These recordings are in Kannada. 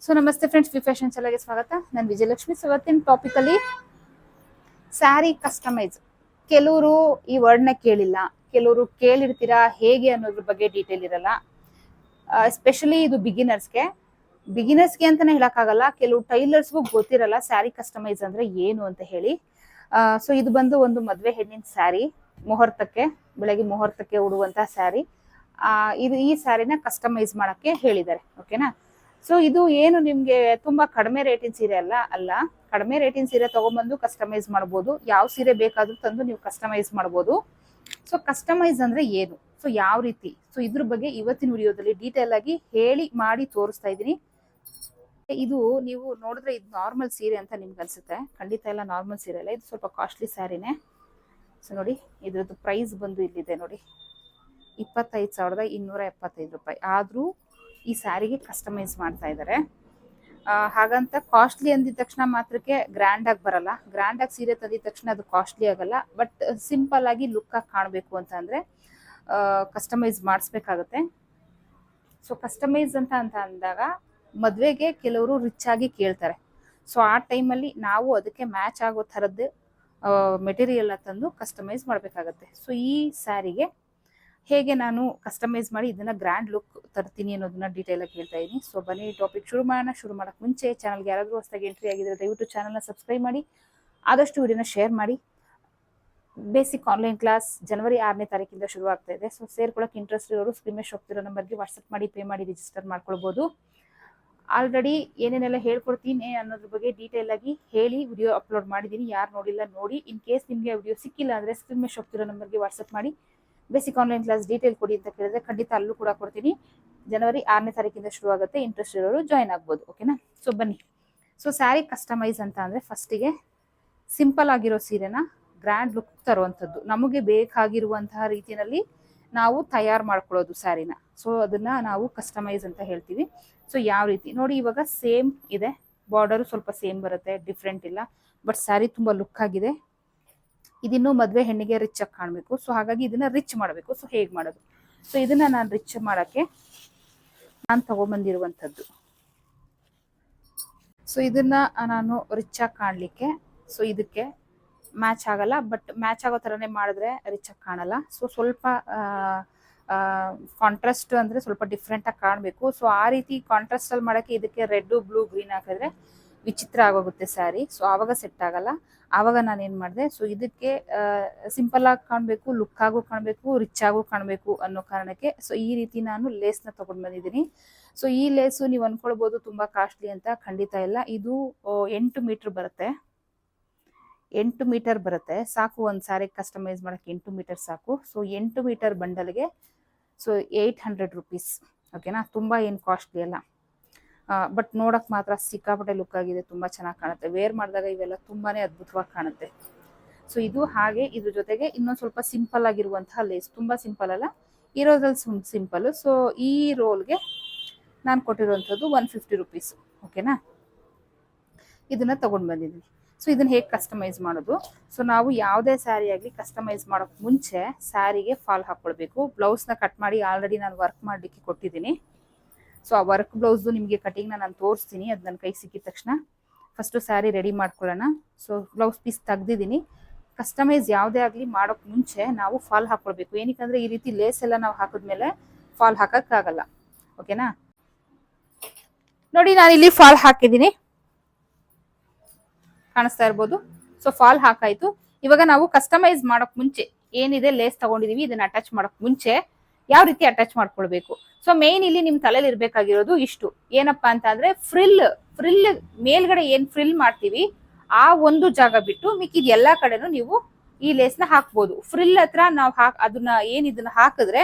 ಸೊ ನಮಸ್ತೆ ಫ್ರೆಂಡ್ಸ್, ವಿ ಫ್ಯಾಷನ್ ಚಾನಲ್ಗೆ ಸ್ವಾಗತ. ನಾನು ವಿಜಯಲಕ್ಷ್ಮಿ. ಸೊ ಇವತ್ತಿನ ಟಾಪಿಕ್ ಅಲ್ಲಿ ಸ್ಯಾರಿ ಕಸ್ಟಮೈಸ್. ಕೆಲವರು ಈ ವರ್ಡ್ನ ಕೇಳಿಲ್ಲ, ಕೆಲವರು ಕೇಳಿರ್ತೀರಾ ಹೇಗೆ ಅನ್ನೋದ್ರ ಬಗ್ಗೆ ಡೀಟೇಲ್ ಇರಲ್ಲ. ಎಸ್ಪೆಷಲಿ ಇದು ಬಿಗಿನರ್ಸ್ಗೆ ಅಂತಾನೆ ಹೇಳಕ್ಕಾಗಲ್ಲ, ಕೆಲವು ಟೈಲರ್ಸ್ಗೂ ಗೊತ್ತಿರಲ್ಲ ಸ್ಯಾರಿ ಕಸ್ಟಮೈಸ್ ಅಂದ್ರೆ ಏನು ಅಂತ ಹೇಳಿ. ಸೊ ಇದು ಬಂದು ಒಂದು ಮದುವೆ ಹೆಣ್ಣಿನ ಸ್ಯಾರಿ, ಬೆಳಗ್ಗೆ ಮುಹೂರ್ತಕ್ಕೆ ಉಡುವಂತಹ ಸ್ಯಾರಿ. ಈ ಸ್ಯಾರಿನ ಕಸ್ಟಮೈಸ್ ಮಾಡಕ್ಕೆ ಹೇಳಿದ್ದಾರೆ. ಓಕೆನಾ. ಸೊ ಇದು ಏನು ನಿಮ್ಗೆ ತುಂಬಾ ಕಡಿಮೆ ರೇಟಿನ ಸೀರೆ ಅಲ್ಲ. ಕಡಿಮೆ ರೇಟಿನ ಸೀರೆ ತಗೊಂಡ್ಬಂದು ಕಸ್ಟಮೈಸ್ ಮಾಡ್ಬೋದು. ಯಾವ ಸೀರೆ ಬೇಕಾದ್ರೂ ತಂದು ನೀವು ಕಸ್ಟಮೈಸ್ ಮಾಡ್ಬೋದು. ಸೊ ಕಸ್ಟಮೈಸ್ ಅಂದ್ರೆ ಏನು, ಸೊ ಯಾವ ರೀತಿ, ಸೊ ಇದ್ರ ಬಗ್ಗೆ ಇವತ್ತಿನ ವಿಡಿಯೋದಲ್ಲಿ ಡೀಟೇಲ್ ಆಗಿ ಹೇಳಿ ಮಾಡಿ ತೋರಿಸ್ತಾ ಇದ್ದೀನಿ. ಇದು ನೀವು ನೋಡಿದ್ರೆ ಇದು ನಾರ್ಮಲ್ ಸೀರೆ ಅಂತ ನಿಮ್ಗೆ ಅನ್ಸುತ್ತೆ. ಖಂಡಿತ ಎಲ್ಲ ನಾರ್ಮಲ್ ಸೀರೆ ಅಲ್ಲ, ಇದು ಸ್ವಲ್ಪ ಕಾಸ್ಟ್ಲಿ ಸ್ಯಾರಿನೇ. ಸೊ ನೋಡಿ, ಇದ್ರದ್ದು ಪ್ರೈಸ್ ಬಂದು ಇಲ್ಲಿದೆ ನೋಡಿ, 25,275 ರೂಪಾಯಿ. ಆದ್ರೂ ಈ ಸ್ಯಾರಿಗೆ ಕಸ್ಟಮೈಸ್ ಮಾಡ್ತಾ ಇದ್ದಾರೆ. ಹಾಗಂತ ಕಾಸ್ಟ್ಲಿ ಅಂದಿದ ತಕ್ಷಣ ಮಾತ್ರಕ್ಕೆ ಗ್ರ್ಯಾಂಡ್ ಆಗಿ ಬರಲ್ಲ. ಗ್ರ್ಯಾಂಡ್ ಆಗಿ ಸೀರೆ ತಂದಿದ ತಕ್ಷಣ ಅದು ಕಾಸ್ಟ್ಲಿ ಆಗಲ್ಲ. ಬಟ್ ಸಿಂಪಲ್ ಆಗಿ ಲುಕ್ ಆಗಿ ಕಾಣಬೇಕು ಅಂತ ಅಂದ್ರೆ ಕಸ್ಟಮೈಸ್ ಮಾಡಿಸ್ಬೇಕಾಗತ್ತೆ. ಸೊ ಕಸ್ಟಮೈಸ್ ಅಂತ ಅಂದಾಗ ಮದ್ವೆಗೆ ಕೆಲವರು ರಿಚ್ ಆಗಿ ಕೇಳ್ತಾರೆ. ಸೊ ಆ ಟೈಮಲ್ಲಿ ನಾವು ಅದಕ್ಕೆ ಮ್ಯಾಚ್ ಆಗೋ ಥರದ್ದು ಮೆಟೀರಿಯಲ್ ತಂದು ಕಸ್ಟಮೈಸ್ ಮಾಡಬೇಕಾಗತ್ತೆ. ಸೊ ಈ ಸ್ಯಾರಿಗೆ ಹೇಗೆ ನಾನು ಕಸ್ಟಮೈಸ್ ಮಾಡಿ ಇದನ್ನ ಗ್ರ್ಯಾಂಡ್ ಲುಕ್ ತರ್ತೀನಿ ಅನ್ನೋದನ್ನ ಡೀಟೇಲ್ ಆಗಿ ಹೇಳ್ತಾ ಇದ್ದೀನಿ. ಸೊ ಬನ್ನಿ ಟಾಪಿಕ್ ಶುರು ಮಾಡಕ್ ಮುಂಚೆ ಚಾನಲ್ಗೆ ಯಾರಾದರೂ ಹೊಸದಾಗಿ ಎಂಟ್ರಿ ಆಗಿದ್ರೆ ದಯವಿಟ್ಟು ಚಾನಲ್ನ ಸಬ್ಸ್ಕ್ರೈಬ್ ಮಾಡಿ, ಆದಷ್ಟು ವಿಡಿಯೋನ ಶೇರ್ ಮಾಡಿ. ಬೇಸಿಕ್ ಆನ್ಲೈನ್ ಕ್ಲಾಸ್ ಜನವರಿ 6ನೇ ತಾರೀಕಿಂದ ಶುರು ಆಗ್ತಾ ಇದೆ. ಸೊ ಸೇರ್ಕೊಳ್ಳೋಕೆ ಇಂಟ್ರೆಸ್ಟ್ ಇರೋರು ಸ್ಕ್ರೀನ್ ಮೇಲೆ ಹೋಗ್ತಿರೋ ನಂಬರ್ಗೆ ವಾಟ್ಸಪ್ ಮಾಡಿ ಪೇ ಮಾಡಿ ರಿಜಿಸ್ಟರ್ ಮಾಡ್ಕೊಳ್ಬೋದು. ಆಲ್ರೆಡಿ ಏನೇನೆಲ್ಲ ಹೇಳ್ಕೊಡ್ತೀನಿ ಅನ್ನೋದ್ರ ಬಗ್ಗೆ ಡೀಟೇಲ್ ಆಗಿ ಹೇಳಿ ವಿಡಿಯೋ ಅಪ್ಲೋಡ್ ಮಾಡಿದ್ದೀನಿ. ಯಾರು ನೋಡಿಲ್ಲ ನೋಡಿ. ಇನ್ ಕೇಸ್ ನಿಮಗೆ ವಿಡಿಯೋ ಸಿಕ್ಕಿಲ್ಲ ಅಂದ್ರೆ ಸ್ಕ್ರೀನ್ ಮೇಲೆ ಹೋಗ್ತಿರೋ ನಂಬರ್ಗೆ ವಾಟ್ಸಪ್ ಮಾಡಿ ಬೇಸಿಕ್ ಆನ್ಲೈನ್ ಕ್ಲಾಸ್ ಡೀಟೇಲ್ ಕೊಡಿ ಅಂತ ಕೇಳಿದ್ರೆ ಖಂಡಿತ ಅಲ್ಲೂ ಕೂಡ ಕೊಡ್ತೀನಿ. ಜನವರಿ 6ನೇ ತಾರೀಕಿಂದ ಶುರು ಆಗುತ್ತೆ. ಇಂಟ್ರೆಸ್ಟ್ ಇರೋರು ಜಾಯ್ನ್ ಆಗ್ಬೋದು. ಓಕೆನಾ. ಸೊ ಬನ್ನಿ. ಸೊ ಸ್ಯಾರಿ ಕಸ್ಟಮೈಸ್ ಅಂತ ಅಂದ್ರೆ ಫಸ್ಟಿಗೆ ಸಿಂಪಲ್ ಆಗಿರೋ ಸೀರೆನ ಗ್ರ್ಯಾಂಡ್ ಲುಕ್ ತರುವಂಥದ್ದು, ನಮಗೆ ಬೇಕಾಗಿರುವಂತಹ ರೀತಿಯಲ್ಲಿ ನಾವು ತಯಾರು ಮಾಡ್ಕೊಳ್ಳೋದು ಸ್ಯಾರಿನ. ಸೊ ಅದನ್ನ ನಾವು ಕಸ್ಟಮೈಸ್ ಅಂತ ಹೇಳ್ತೀವಿ. ಸೊ ಯಾವ ರೀತಿ ನೋಡಿ, ಇವಾಗ ಸೇಮ್ ಇದೆ, ಬಾರ್ಡರು ಸ್ವಲ್ಪ ಸೇಮ್ ಬರುತ್ತೆ, ಡಿಫ್ರೆಂಟ್ ಇಲ್ಲ. ಬಟ್ ಸ್ಯಾರಿ ತುಂಬಾ ಲುಕ್ ಆಗಿದೆ. ಇದಿನ್ನೂ ಮದುವೆ ಹೆಣ್ಣಿಗೆ ರಿಚ್ ಆಗಿ ಕಾಣಬೇಕು. ಸೊ ಹಾಗಾಗಿ ಇದನ್ನ ರಿಚ್ ಮಾಡಬೇಕು. ಸೊ ಹೇಗೆ ಮಾಡೋದು, ಸೊ ಇದನ್ನ ನಾನು ರಿಚ್ ಮಾಡಕ್ಕೆ ನಾನು ತಗೊಂಡ್ಬಂದಿರುವಂಥದ್ದು. ಸೊ ಇದನ್ನ ನಾನು ರಿಚ್ ಆಗಿ ಕಾಣಲಿಕ್ಕೆ, ಸೊ ಇದಕ್ಕೆ ಮ್ಯಾಚ್ ಆಗಲ್ಲ, ಬಟ್ ಮ್ಯಾಚ್ ಆಗೋ ಥರನೇ ಮಾಡಿದ್ರೆ ರಿಚ್ ಆಗಿ ಕಾಣಲ್ಲ. ಸೊ ಸ್ವಲ್ಪ ಕಾಂಟ್ರಾಸ್ಟ್ ಅಂದ್ರೆ ಸ್ವಲ್ಪ ಡಿಫ್ರೆಂಟ್ ಆಗಿ ಕಾಣಬೇಕು. ಸೊ ಆ ರೀತಿ ಕಾಂಟ್ರಾಸ್ಟ್ ಅಲ್ಲಿ ಮಾಡಕ್ಕೆ ಇದಕ್ಕೆ ರೆಡ್ ಬ್ಲೂ ಗ್ರೀನ್ ಹಾಕಿದ್ರೆ ವಿಚಿತ್ರ ಆಗೋಗುತ್ತೆ ಸ್ಯಾರಿ. ಸೊ ಆವಾಗ ಸೆಟ್ ಆಗಲ್ಲ. ಆವಾಗ ನಾನು ಏನ್ ಮಾಡಿದೆ, ಸೊ ಇದಕ್ಕೆ ಸಿಂಪಲ್ ಆಗಿ ಕಾಣಬೇಕು, ಲುಕ್ ಆಗು ಕಾಣಬೇಕು, ರಿಚ್ ಆಗು ಕಾಣಬೇಕು ಅನ್ನೋ ಕಾರಣಕ್ಕೆ ಸೊ ಈ ರೀತಿ ನಾನು ಲೇಸ್ನ ತಗೊಂಡ್ ಬಂದಿದ್ದೀನಿ. ಸೊ ಈ ಲೇಸು ನೀವು ಅನ್ಕೊಳ್ಬಹುದು ತುಂಬಾ ಕಾಸ್ಟ್ಲಿ ಅಂತ. ಖಂಡಿತ ಇಲ್ಲ. ಇದು 8 ಮೀಟರ್ ಬರುತ್ತೆ. 8 ಮೀಟರ್ ಬರುತ್ತೆ ಸಾಕು. ಒಂದು ಸ್ಯಾರಿ ಕಸ್ಟಮೈಸ್ ಮಾಡಕ್ಕೆ 8 ಮೀಟರ್ ಸಾಕು. ಸೊ 8 ಮೀಟರ್ ಬಂಡಲ್ಗೆ ಸೊ 800 ರೂಪೀಸ್. ಓಕೆನಾ. ತುಂಬಾ ಏನು ಕಾಸ್ಟ್ಲಿ ಅಲ್ಲ, ಬಟ್ ನೋಡಕ್ ಮಾತ್ರ ಸಿಕ್ಕಾಪಟ್ಟೆ ಲುಕ್ ಆಗಿದೆ, ತುಂಬಾ ಚೆನ್ನಾಗಿ ಕಾಣುತ್ತೆ. ವೇರ್ ಮಾಡಿದಾಗ ಇವೆಲ್ಲ ತುಂಬಾನೇ ಅದ್ಭುತವಾಗಿ ಕಾಣುತ್ತೆ. ಸೊ ಇದು ಹಾಗೆ ಇದ್ರ ಜೊತೆಗೆ ಇನ್ನೊಂದು ಸ್ವಲ್ಪ ಸಿಂಪಲ್ ಆಗಿರುವಂತಹ ಲೇಸ್, ತುಂಬಾ ಸಿಂಪಲ್ ಅಲ್ಲ, ಇರೋದ್ರಲ್ಲಿ ಸಿಂಪಲ್. ಸೊ ಈ ರೋಲ್ಗೆ ನಾನು ಕೊಟ್ಟಿರುವಂಥದ್ದು 150 ರೂಪೀಸ್. ಓಕೆನಾ. ಇದನ್ನ ತಗೊಂಡ್ ಬಂದಿದ್ದೀನಿ. ಸೊ ಇದನ್ನ ಹೇಗೆ ಕಸ್ಟಮೈಸ್ ಮಾಡೋದು, ಸೊ ನಾವು ಯಾವುದೇ ಸ್ಯಾರಿ ಆಗಲಿ ಕಸ್ಟಮೈಸ್ ಮಾಡೋಕೆ ಮುಂಚೆ ಸ್ಯಾರಿಗೆ ಫಾಲ್ ಹಾಕೊಳ್ಬೇಕು. ಬ್ಲೌಸ್ನ ಕಟ್ ಮಾಡಿ ಆಲ್ರೆಡಿ ನಾನು ವರ್ಕ್ ಮಾಡಲಿಕ್ಕೆ ಕೊಟ್ಟಿದ್ದೀನಿ. ಸೊ ಆ ವರ್ಕ್ ಬ್ಲೌಸ್ದು ನಿಮಗೆ ಕಟಿಂಗ್ನ ನಾನು ತೋರಿಸ್ತೀನಿ. ಅದು ನನ್ನ ಕೈಗೆ ಸಿಕ್ಕಿದ ತಕ್ಷಣ ಫಸ್ಟು ಸ್ಯಾರಿ ರೆಡಿ ಮಾಡ್ಕೊಳ್ಳೋಣ. ಸೊ ಬ್ಲೌಸ್ ಪೀಸ್ ತೆಗ್ದಿದ್ದೀನಿ. ಕಸ್ಟಮೈಸ್ ಯಾವುದೇ ಆಗಲಿ ಮಾಡೋಕೆ ಮುಂಚೆ ನಾವು ಫಾಲ್ ಹಾಕೊಳ್ಬೇಕು. ಏನಕ್ಕಂದ್ರೆ ಈ ರೀತಿ ಲೇಸ್ ಎಲ್ಲ ನಾವು ಹಾಕಿದ್ಮೇಲೆ ಫಾಲ್ ಹಾಕೋಕ್ಕಾಗಲ್ಲ. ಓಕೆನಾ. ನೋಡಿ, ನಾನು ಇಲ್ಲಿ ಫಾಲ್ ಹಾಕಿದ್ದೀನಿ, ಕಾಣಿಸ್ತಾ ಇರ್ಬೋದು. ಸೊ ಫಾಲ್ ಹಾಕಾಯ್ತು. ಇವಾಗ ನಾವು ಕಸ್ಟಮೈಸ್ ಮಾಡೋಕ್ ಮುಂಚೆ ಏನಿದೆ ಲೇಸ್ ತಗೊಂಡಿದೀವಿ, ಇದನ್ನ ಅಟ್ಯಾಚ್ ಮಾಡೋಕ್ ಮುಂಚೆ ಯಾವ ರೀತಿ ಅಟ್ಯಾಚ್ ಮಾಡ್ಕೊಳ್ಬೇಕು. ಸೊ ಮೇನ್ ಇಲ್ಲಿ ನಿಮ್ ತಲೆಯಲ್ಲಿ ಇರ್ಬೇಕಾಗಿರೋದು ಇಷ್ಟು. ಏನಪ್ಪಾ ಅಂತ ಅಂದ್ರೆ ಫ್ರಿಲ್ ಮೇಲ್ಗಡೆ ಏನ್ ಫ್ರಿಲ್ ಮಾಡ್ತೀವಿ ಆ ಒಂದು ಜಾಗ ಬಿಟ್ಟು ಮಿಕ್ಕಿದ ಎಲ್ಲಾ ಕಡೆನೂ ನೀವು ಈ ಲೇಸ್ ನ ಹಾಕ್ಬೋದು. ಫ್ರಿಲ್ ಹತ್ರ ನಾವು ಇದನ್ನ ಹಾಕಿದ್ರೆ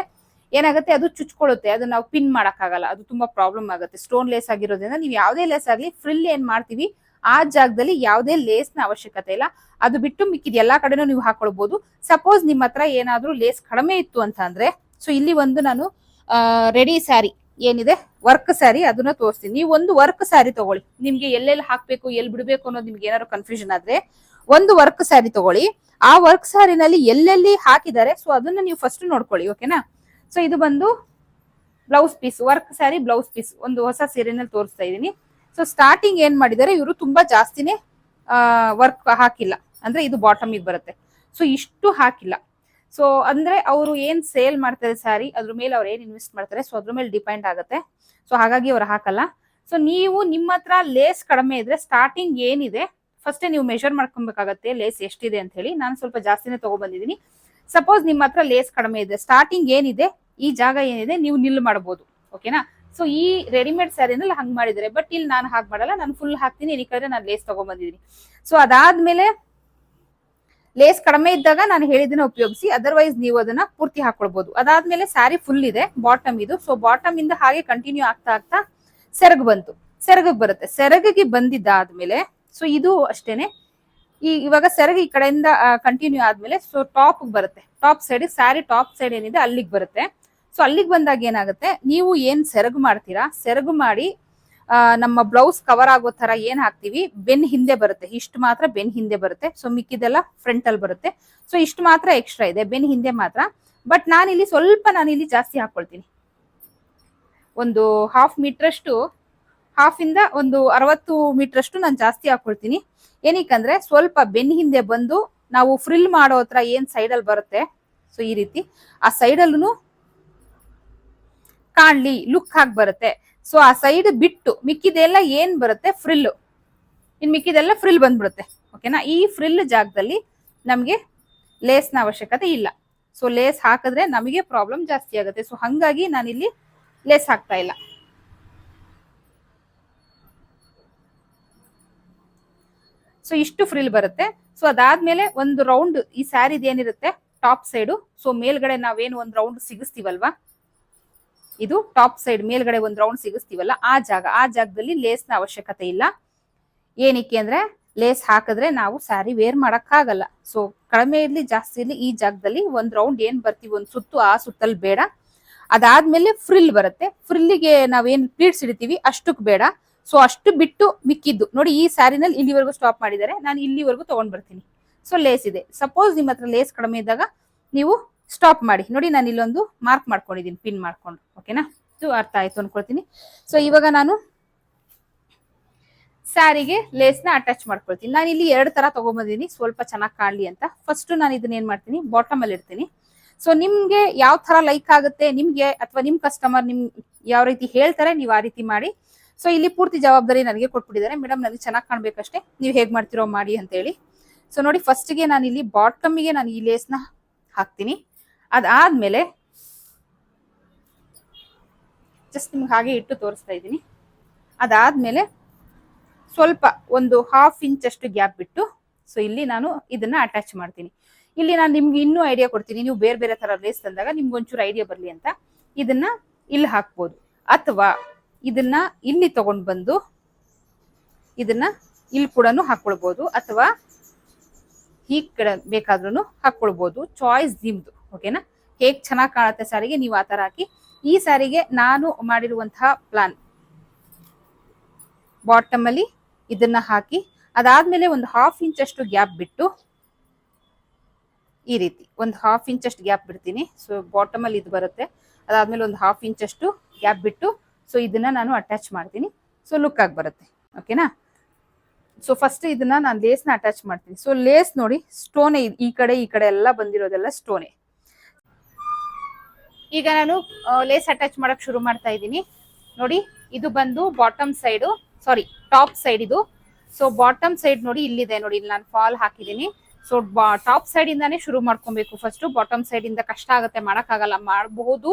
ಏನಾಗುತ್ತೆ, ಅದು ಚುಚ್ಕೊಳ್ಳುತ್ತೆ. ಅದನ್ನ ನಾವು ಪಿನ್ ಮಾಡಕ್ ಆಗಲ್ಲ, ಅದು ತುಂಬಾ ಪ್ರಾಬ್ಲಮ್ ಆಗುತ್ತೆ. ಸ್ಟೋನ್ ಲೇಸ್ ಆಗಿರೋದ್ರಿಂದ ನೀವು ಯಾವುದೇ ಲೇಸ್ ಆಗ್ಲಿ ಫ್ರಿಲ್ ಏನ್ ಮಾಡ್ತೀವಿ ಆ ಜಾಗದಲ್ಲಿ ಯಾವುದೇ ಲೇಸ್ ನ ಅವಶ್ಯಕತೆ ಇಲ್ಲ. ಅದು ಬಿಟ್ಟು ಮಿಕ್ಕಿದ ಎಲ್ಲಾ ಕಡೆನೂ ನೀವು ಹಾಕೊಳ್ಬಹುದು. ಸಪೋಸ್ ನಿಮ್ಮ ಹತ್ರ ಏನಾದ್ರೂ ಲೇಸ್ ಕಡಿಮೆ ಇತ್ತು ಅಂತ ಅಂದ್ರೆ, ಸೊ ಇಲ್ಲಿ ಒಂದು ನಾನು ರೆಡಿ ಸ್ಯಾರಿ ಏನಿದೆ ವರ್ಕ್ ಸ್ಯಾರಿ ಅದನ್ನ ತೋರಿಸ್ತೀನಿ. ನೀವು ಒಂದು ವರ್ಕ್ ಸ್ಯಾರಿ ತಗೊಳ್ಳಿ. ನಿಮ್ಗೆ ಎಲ್ಲೆಲ್ಲಿ ಹಾಕ್ಬೇಕು ಎಲ್ಲಿ ಬಿಡ್ಬೇಕು ಅನ್ನೋದು ನಿಮ್ಗೆ ಏನಾದ್ರು ಕನ್ಫ್ಯೂಷನ್ ಆದ್ರೆ ಒಂದು ವರ್ಕ್ ಸ್ಯಾರಿ ತಗೊಳ್ಳಿ. ಆ ವರ್ಕ್ ಸ್ಯಾರಿನಲ್ಲಿ ಎಲ್ಲೆಲ್ಲಿ ಹಾಕಿದ್ದಾರೆ ಸೊ ಅದನ್ನ ನೀವು ಫಸ್ಟ್ ನೋಡ್ಕೊಳ್ಳಿ. ಓಕೆನಾ. ಸೊ ಇದು ಬಂದು blouse piece, work sari blouse piece ಒಂದು ಹೊಸ ಸೀರೆನಲ್ಲಿ ತೋರಿಸ್ತಾ ಇದ್ದೀನಿ. ಸೊ ಸ್ಟಾರ್ಟಿಂಗ್ ಏನ್ ಮಾಡಿದ್ದಾರೆ ಇವರು ತುಂಬಾ ಜಾಸ್ತಿನೇ ವರ್ಕ್ ಹಾಕಿಲ್ಲ, ಅಂದ್ರೆ ಇದು ಬಾಟಮಿಗೆ ಬರುತ್ತೆ. ಸೊ ಇಷ್ಟು ಹಾಕಿಲ್ಲ. ಸೊ ಅಂದ್ರೆ ಅವರು ಏನ್ ಸೇಲ್ ಮಾಡ್ತಾರೆ ಸ್ಯಾರಿ, ಅದ್ರ ಮೇಲೆ ಅವ್ರು ಏನ್ ಇನ್ವೆಸ್ಟ್ ಮಾಡ್ತಾರೆ, ಸೊ ಅದ್ರ ಮೇಲೆ ಡಿಪೆಂಡ್ ಆಗುತ್ತೆ. ಸೊ ಹಾಗಾಗಿ ಅವ್ರು ಹಾಕಲ್ಲ. ಸೊ ನೀವು ನಿಮ್ಮ ಹತ್ರ ಲೇಸ್ ಕಡಿಮೆ ಇದ್ರೆ ಸ್ಟಾರ್ಟಿಂಗ್ ಏನಿದೆ ಫಸ್ಟ್ ನೀವು ಮೆಷರ್ ಮಾಡ್ಕೊಬೇಕಾಗತ್ತೆ ಲೇಸ್ ಎಷ್ಟಿದೆ ಅಂತ ಹೇಳಿ. ನಾನು ಸ್ವಲ್ಪ ಜಾಸ್ತಿನೇ ತಗೊಬಂದಿದ್ದೀನಿ. ಸಪೋಸ್ ನಿಮ್ಮ ಹತ್ರ ಲೇಸ್ ಕಡಿಮೆ ಇದೆ, ಸ್ಟಾರ್ಟಿಂಗ್ ಏನಿದೆ ಈ ಜಾಗ ಏನಿದೆ ನೀವು ನಿಲ್ ಮಾಡಬಹುದು. ಓಕೆನಾ. ಸೊ ಈ ರೆಡಿಮೇಡ್ ಸ್ಯಾರಿನಲ್ಲಿ ಹಂಗ್ ಮಾಡಿದ್ದಾರೆ. ಬಟ್ ಇಲ್ಲಿ ನಾನು ಹಾಗೆ ಮಾಡಲ್ಲ, ನಾನು ಫುಲ್ ಹಾಕ್ತೀನಿ. ಏನಕ್ಕೆ ನಾನು ಲೇಸ್ ತಗೊಂಡ್ಬಂದಿದ್ದೀನಿ. ಸೊ ಅದಾದ್ಮೇಲೆ ಲೇಸ್ ಕಡಿಮೆ ಇದ್ದಾಗ ನಾನು ಹೇಳಿದ್ದನ್ನ ಉಪಯೋಗಿಸಿ, ಅದರ್ವೈಸ್ ನೀವು ಅದನ್ನ ಪೂರ್ತಿ ಹಾಕೊಳ್ಬಹುದು. ಅದಾದ್ಮೇಲೆ ಸ್ಯಾರಿ ಫುಲ್ ಇದೆ, ಬಾಟಮ್ ಇದು. ಸೊ ಬಾಟಮ್ ಇಂದ ಹಾಗೆ ಕಂಟಿನ್ಯೂ ಆಗ್ತಾ ಆಗ್ತಾ ಸೆರಗ್ ಬಂತು, ಸೆರಗಿಗೆ ಬರುತ್ತೆ. ಸೆರಗಿಗೆ ಬಂದಿದ್ದಾದ್ಮೇಲೆ ಸೊ ಇದು ಅಷ್ಟೇನೆ. ಇವಾಗ ಸೆರಗ್ ಈ ಕಡೆಯಿಂದ ಕಂಟಿನ್ಯೂ ಆದ್ಮೇಲೆ ಸೊ ಟಾಪ್ ಬರುತ್ತೆ. Top side sari top side ಏನಿದೆ ಅಲ್ಲಿಗೆ ಬರುತ್ತೆ. ಸೊ ಅಲ್ಲಿಗೆ ಬಂದಾಗ ಏನಾಗುತ್ತೆ, ನೀವು ಏನ್ ಸೆರಗು ಮಾಡ್ತೀರಾ, ಸೆರಗು ಮಾಡಿ ನಮ್ಮ ಬ್ಲೌಸ್ ಕವರ್ ಆಗೋ ತರ ಏನ್ ಹಾಕ್ತಿವಿ, ಬೆನ್ ಹಿಂದೆ ಬರುತ್ತೆ. ಇಷ್ಟು ಮಾತ್ರ ಬೆನ್ ಹಿಂದೆ ಬರುತ್ತೆ. ಸೊ ಮಿಕ್ಕಿದೆಲ್ಲ ಫ್ರಂಟ್ ಅಲ್ಲಿ ಬರುತ್ತೆ. ಸೊ ಇಷ್ಟು ಮಾತ್ರ ಎಕ್ಸ್ಟ್ರಾ ಇದೆ ಬೆನ್ ಹಿಂದೆ ಮಾತ್ರ. ಬಟ್ ನಾನಿಲ್ಲಿ ಸ್ವಲ್ಪ ಜಾಸ್ತಿ ಹಾಕೊಳ್ತೀನಿ. ಒಂದು 1/2 ಮೀಟರ್ ಅಷ್ಟು, 1/2 ಇಂದ ಒಂದು 60 ಮೀಟರ್ ಅಷ್ಟು ನಾನು ಜಾಸ್ತಿ ಹಾಕೊಳ್ತೀನಿ. ಏನಕ್ಕಂದ್ರೆ ಸ್ವಲ್ಪ ಬೆನ್ ಹಿಂದೆ ಬಂದು ನಾವು ಫ್ರಿಲ್ ಮಾಡೋ ಹತ್ರ ಏನ್ ಸೈಡ್ ಅಲ್ಲಿ ಬರುತ್ತೆ, ಸೊ ಈ ರೀತಿ ಆ ಸೈಡ್ ಅಲ್ಲೂ ಕಾಣ್ಲಿ, ಲುಕ್ ಆಗಿ ಬರುತ್ತೆ. ಸೊ ಆ ಸೈಡ್ ಬಿಟ್ಟು ಮಿಕ್ಕಿದೆಲ್ಲ ಏನ್ ಬರುತ್ತೆ ಫ್ರಿಲ್, ಇನ್ ಮಿಕ್ಕಿದೆಲ್ಲ ಫ್ರಿಲ್ ಬಂದ್ಬಿಡುತ್ತೆ. ಓಕೆನಾ. ಈ ಫ್ರಿಲ್ ಜಾಗದಲ್ಲಿ ನಮ್ಗೆ ಲೇಸ್ನ ಅವಶ್ಯಕತೆ ಇಲ್ಲ. ಸೊ ಲೇಸ್ ಹಾಕಿದ್ರೆ ನಮಗೆ ಪ್ರಾಬ್ಲಮ್ ಜಾಸ್ತಿ ಆಗುತ್ತೆ. ಸೊ ಹಂಗಾಗಿ ನಾನಿಲ್ಲಿ ಲೇಸ್ ಹಾಕ್ತಾ ಇಲ್ಲ. ಸೊ ಇಷ್ಟು ಫ್ರಿಲ್ ಬರುತ್ತೆ. ಸೊ ಅದಾದ್ಮೇಲೆ ಒಂದು ರೌಂಡ್ ಈ ಸ್ಯಾರಿದ್ ಏನಿರುತ್ತೆ ಟಾಪ್ ಸೈಡು, ಸೊ ಮೇಲ್ಗಡೆ ನಾವೇನು ಒಂದು ರೌಂಡ್ ಸಿಗಿಸ್ತೀವಲ್ವಾ, ಇದು ಟಾಪ್ ಸೈಡ್ ಮೇಲ್ಗಡೆ ಒಂದು ರೌಂಡ್ ಸಿಗಿಸ್ತೀವಲ್ಲ, ಆ ಜಾಗದಲ್ಲಿ ಲೇಸ್ನ ಅವಶ್ಯಕತೆ ಇಲ್ಲ. ಏನಕ್ಕೆ ಅಂದ್ರೆ ಲೇಸ್ ಹಾಕಿದ್ರೆ ನಾವು ಸ್ಯಾರಿ ವೇರ್ ಮಾಡಕ್ಕಾಗಲ್ಲ. ಸೊ ಕಡಿಮೆ ಇರ್ಲಿ ಜಾಸ್ತಿ ಇರ್ಲಿ ಈ ಜಾಗದಲ್ಲಿ ಒಂದ್ ರೌಂಡ್ ಏನ್ ಬರ್ತೀವಿ ಒಂದ್ ಸುತ್ತು, ಆ ಸುತ್ತಲ್ಲಿ ಬೇಡ. ಅದಾದ್ಮೇಲೆ ಫ್ರಿಲ್ ಬರುತ್ತೆ. ಫ್ರಿಲ್ಲಿಗೆ ನಾವೇನ್ ಪ್ಲೀಟ್ಸ್ ಹಿಡಿತೀವಿ ಅಷ್ಟಕ್ ಬೇಡ. ಸೊ ಅಷ್ಟು ಬಿಟ್ಟು ಮಿಕ್ಕಿದ್ದು ನೋಡಿ, ಈ ಸ್ಯಾರಿನಲ್ಲಿ ಇಲ್ಲಿವರೆಗೂ ಸ್ಟಾಪ್ ಮಾಡಿದ್ದಾರೆ, ನಾನು ಇಲ್ಲಿವರೆಗೂ ತಗೊಂಡ್ ಬರ್ತೀನಿ. ಸೊ ಲೇಸ್ ಇದೆ. ಸಪೋಸ್ ನಿಮ್ಮ ಹತ್ರ ಲೇಸ್ ಕಡಿಮೆ ಇದ್ದಾಗ ನೀವು ಸ್ಟಾಪ್ ಮಾಡಿ. ನೋಡಿ ನಾನು ಇಲ್ಲೊಂದು ಮಾರ್ಕ್ ಮಾಡ್ಕೊಂಡಿದ್ದೀನಿ ಪಿನ್ ಮಾಡ್ಕೊಂಡು. ಓಕೆನಾ. ಇದು ಅರ್ಥ ಆಯ್ತು ಅನ್ಕೊಳ್ತೀನಿ. ಸೊ ಇವಾಗ ನಾನು ಸ್ಯಾರಿಗೆ ಲೇಸ್ನ ಅಟ್ಯಾಚ್ ಮಾಡ್ಕೊಳ್ತೀನಿ. ನಾನು ಇಲ್ಲಿ 2 ತರ ತಗೊಂಡ್ಬಂದಿದ್ದೀನಿ ಸ್ವಲ್ಪ ಚೆನ್ನಾಗಿ ಕಾಣ್ಲಿ ಅಂತ. ಫಸ್ಟ್ ನಾನು ಇದನ್ನ ಏನ್ ಮಾಡ್ತೀನಿ, ಬಾಟಮ್ ಅಲ್ಲಿ ಇಡ್ತೀನಿ. ಸೊ ನಿಮ್ಗೆ ಯಾವ ತರ ಲೈಕ್ ಆಗುತ್ತೆ ನಿಮ್ಗೆ, ಅಥವಾ ನಿಮ್ ಕಸ್ಟಮರ್ ನಿಮ್ ಯಾವ ರೀತಿ ಹೇಳ್ತಾರೆ ನೀವು ಆ ರೀತಿ ಮಾಡಿ. ಸೊ ಇಲ್ಲಿ ಪೂರ್ತಿ ಜವಾಬ್ದಾರಿ ನನಗೆ ಕೊಟ್ಬಿಟ್ಟಿದ್ದಾರೆ. ಮೇಡಮ್ ನನಗೆ ಚೆನ್ನಾಗಿ ಕಾಣ್ಬೇಕಷ್ಟೇ, ನೀವು ಹೇಗ್ ಮಾಡ್ತಿರೋ ಮಾಡಿ ಅಂತ ಹೇಳಿ. ಸೊ ನೋಡಿ ಫಸ್ಟ್ಗೆ ನಾನು ಇಲ್ಲಿ ಬಾಟಮಿಗೆ ನಾನು ಈ ಲೇಸ್ನ ಹಾಕ್ತೀನಿ. ಅದಾದ್ಮೇಲೆ ಜಸ್ಟ್ ನಿಮ್ಗೆ ಹಾಗೆ ಇಟ್ಟು ತೋರಿಸ್ತಾ ಇದ್ದೀನಿ. ಅದಾದ್ಮೇಲೆ ಸ್ವಲ್ಪ ಒಂದು 1/2 ಇಂಚ್ ಅಷ್ಟು ಗ್ಯಾಪ್ ಬಿಟ್ಟು ಸೊ ಇಲ್ಲಿ ನಾನು ಇದನ್ನ ಅಟ್ಯಾಚ್ ಮಾಡ್ತೀನಿ. ಇಲ್ಲಿ ನಾನು ನಿಮ್ಗೆ ಇನ್ನೂ ಐಡಿಯಾ ಕೊಡ್ತೀನಿ, ನೀವು ಬೇರೆ ಬೇರೆ ತರ ಲೇಸ್ ತಂದಾಗ ನಿಮ್ಗೆ ಒಂಚೂರು ಐಡಿಯಾ ಬರ್ಲಿ ಅಂತ. ಇದನ್ನ ಇಲ್ಲಿ ಹಾಕ್ಬೋದು, ಅಥವಾ ಇದನ್ನ ಇಲ್ಲಿ ತಗೊಂಡ್ ಬಂದು ಇದನ್ನ ಇಲ್ಲಿ ಕೂಡ ಹಾಕೊಳ್ಬಹುದು, ಅಥವಾ ಈ ಕಡೆ ಬೇಕಾದ್ರೂ ಹಾಕೊಳ್ಬಹುದು. ಚಾಯ್ಸ್ ನಿಮ್ದು. ಓಕೆನಾ. ಹೇಗ್ ಚೆನ್ನಾಗಿ ಕಾಣುತ್ತೆ ಸ್ಯಾರಿಗೆ ನೀವು ಆ ತರ ಹಾಕಿ. ಈ ಸ್ಯಾರಿಗೆ ನಾನು ಮಾಡಿರುವಂತಹ ಪ್ಲಾನ್ ಬಾಟಮ್ ಅಲ್ಲಿ ಇದನ್ನ ಹಾಕಿ, ಅದಾದ್ಮೇಲೆ ಒಂದು 1/2 ಇಂಚ್ ಅಷ್ಟು ಗ್ಯಾಪ್ ಬಿಟ್ಟು ಈ ರೀತಿ ಒಂದು 1/2 ಇಂಚ್ ಅಷ್ಟು ಗ್ಯಾಪ್ ಬಿಡ್ತೀನಿ. ಸೊ ಬಾಟಮ್ ಅಲ್ಲಿ ಇದು ಬರುತ್ತೆ. ಅದಾದ್ಮೇಲೆ ಒಂದು 1/2 ಇಂಚ್ ಅಷ್ಟು ಗ್ಯಾಪ್ ಬಿಟ್ಟು ಸೊ ಇದನ್ನ ನಾನು ಅಟ್ಯಾಚ್ ಮಾಡ್ತೀನಿ. ಸೊ ಲುಕ್ ಆಗಿ ಬರುತ್ತೆ. ಓಕೆನಾ. ಸೊ ಫಸ್ಟ್ ಇದನ್ನ ನಾನು ಲೇಸ್ನ ಅಟ್ಯಾಚ್ ಮಾಡ್ತೀನಿ. ಸೊ ಲೇಸ್ ನೋಡಿ ಸ್ಟೋನೆ, ಈ ಕಡೆ ಎಲ್ಲ ಬಂದಿರೋದೆಲ್ಲ ಸ್ಟೋನೆ. ಈಗ ನಾನು ಲೇಸ್ ಅಟ್ಯಾಚ್ ಮಾಡಕ್ ಶುರು ಮಾಡ್ತಾ ಇದ್ದೀನಿ. ನೋಡಿ ಇದು ಬಂದು ಬಾಟಮ್ ಸೈಡು, ಸಾರಿ ಟಾಪ್ ಸೈಡ್ ಇದು. ಸೊ ಬಾಟಮ್ ಸೈಡ್ ನೋಡಿ ಇಲ್ಲಿದೆ, ನೋಡಿ ಇಲ್ಲಿ ನಾನು ಫಾಲ್ ಹಾಕಿದ್ದೀನಿ. ಸೊ ಟಾಪ್ ಸೈಡ್ ಇಂದಾನೇ ಶುರು ಮಾಡ್ಕೊಬೇಕು ಫಸ್ಟ್. ಬಾಟಮ್ ಸೈಡ್ ಇಂದ ಕಷ್ಟ ಆಗುತ್ತೆ, ಮಾಡಕ್ಕಾಗಲ್ಲ, ಮಾಡಬಹುದು,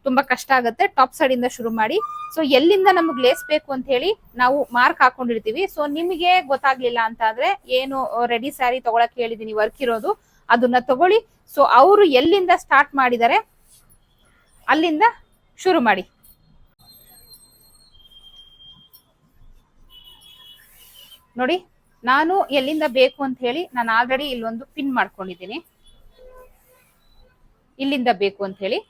ತುಂಬಾ ಕಷ್ಟ ಆಗುತ್ತೆ. ಟಾಪ್ ಸೈಡ್ ಇಂದ ಶುರು ಮಾಡಿ. ಸೊ ಎಲ್ಲಿಂದ ನಮಗ್ ಲೇಸ್ ಬೇಕು ಅಂತ ಹೇಳಿ ನಾವು ಮಾರ್ಕ್ ಹಾಕೊಂಡಿರ್ತೀವಿ. ಸೊ ನಿಮಗೆ ಗೊತ್ತಾಗ್ಲಿಲ್ಲ ಅಂತ ಆದ್ರೆ ಏನು ರೆಡಿ ಸ್ಯಾರಿ ತಗೊಳಕ್ ಹೇಳಿದೀನಿ ವರ್ಕ್ ಇರೋದು, ಅದನ್ನ ತಗೊಳ್ಳಿ. ಸೊ ಅವರು ಎಲ್ಲಿಂದ ಸ್ಟಾರ್ಟ್ ಮಾಡಿದ್ದಾರೆ ಅಲ್ಲಿಂದ ಶುರು ಮಾಡಿ. ನೋಡಿ ನಾನು ಎಲ್ಲಿಂದ ಬೇಕು ಅಂತ ಹೇಳಿ ನಾನು ಆಲ್ರೆಡಿ ಇಲ್ಲೊಂದು ಪಿನ್ ಮಾಡ್ಕೊಂಡಿದ್ದೀನಿ. ಇಲ್ಲಿಂದ ಬೇಕು ಅಂತ ಹೇಳಿ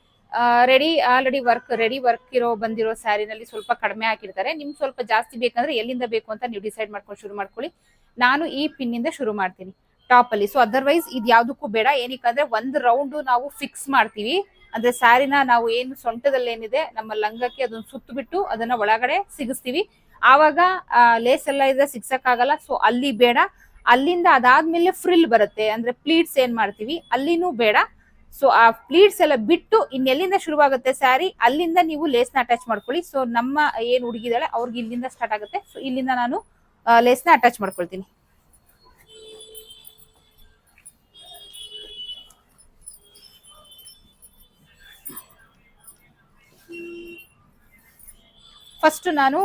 ಆಲ್ರೆಡಿ ವರ್ಕ್ ಇರೋ ಬಂದಿರೋ ಸ್ಯಾರಿನಲ್ಲಿ ಸ್ವಲ್ಪ ಕಡಿಮೆ ಹಾಕಿರ್ತಾರೆ. ನಿಮ್ಗೆ ಸ್ವಲ್ಪ ಜಾಸ್ತಿ ಬೇಕಂದ್ರೆ ಎಲ್ಲಿಂದ ಬೇಕು ಅಂತ ನೀವು ಡಿಸೈಡ್ ಮಾಡ್ಕೊಂಡು ಶುರು ಮಾಡ್ಕೊಳ್ಳಿ. ನಾನು ಈ ಪಿನ್ ಇಂದ ಶುರು ಮಾಡ್ತೀನಿ ಟಾಪ್ ಅಲ್ಲಿ. ಸೊ ಅದರ್ವೈಸ್ ಇದು ಯಾವ್ದಕ್ಕೂ ಬೇಡ. ಏನಕ್ಕಂದ್ರೆ ಒಂದು ರೌಂಡ್ ನಾವು ಫಿಕ್ಸ್ ಮಾಡ್ತೀವಿ, ಅಂದ್ರೆ ಸ್ಯಾರಿನ ನಾವು ಏನು ಸೊಂಟದಲ್ಲಿ ಏನಿದೆ ನಮ್ಮ ಲಂಗಕ್ಕೆ ಅದನ್ನ ಸುತ್ತ ಬಿಟ್ಟು ಅದನ್ನ ಒಳಗಡೆ ಸಿಗಿಸ್ತೀವಿ. ಆವಾಗ ಲೇಸ್ ಎಲ್ಲ ಇದ್ರೆ ಸಿಕ್ಸಕ್ಕಾಗಲ್ಲ. ಸೊ ಅಲ್ಲಿ ಬೇಡ. ಅಲ್ಲಿಂದ ಅದಾದ್ಮೇಲೆ ಫ್ರಿಲ್ ಬರುತ್ತೆ, ಅಂದ್ರೆ ಪ್ಲೀಟ್ಸ್ ಏನ್ ಮಾಡ್ತೀವಿ ಅಲ್ಲಿನೂ ಬೇಡ. ಸೊ ಆ ಪ್ಲೀಟ್ಸ್ ಎಲ್ಲ ಬಿಟ್ಟು ಇನ್ನೆಲ್ಲಿಂದ ಶುರುವಾಗುತ್ತೆ ಸ್ಯಾರಿ, ಅಲ್ಲಿಂದ ನೀವು ಲೇಸ್ನ ಅಟ್ಯಾಚ್ ಮಾಡ್ಕೊಳ್ಳಿ. ಸೊ ನಮ್ಮ ಏನ್ ಹುಡುಗಿದಾಳೆ ಅವ್ರಿಗೆ ಇಲ್ಲಿಂದ ಸ್ಟಾರ್ಟ್ ಆಗುತ್ತೆ. ಸೊ ಇಲ್ಲಿಂದ ನಾನು ಲೇಸ್ನ ಅಟ್ಯಾಚ್ ಮಾಡ್ಕೊಳ್ತೀನಿ. ಫಸ್ಟ್ ನಾನು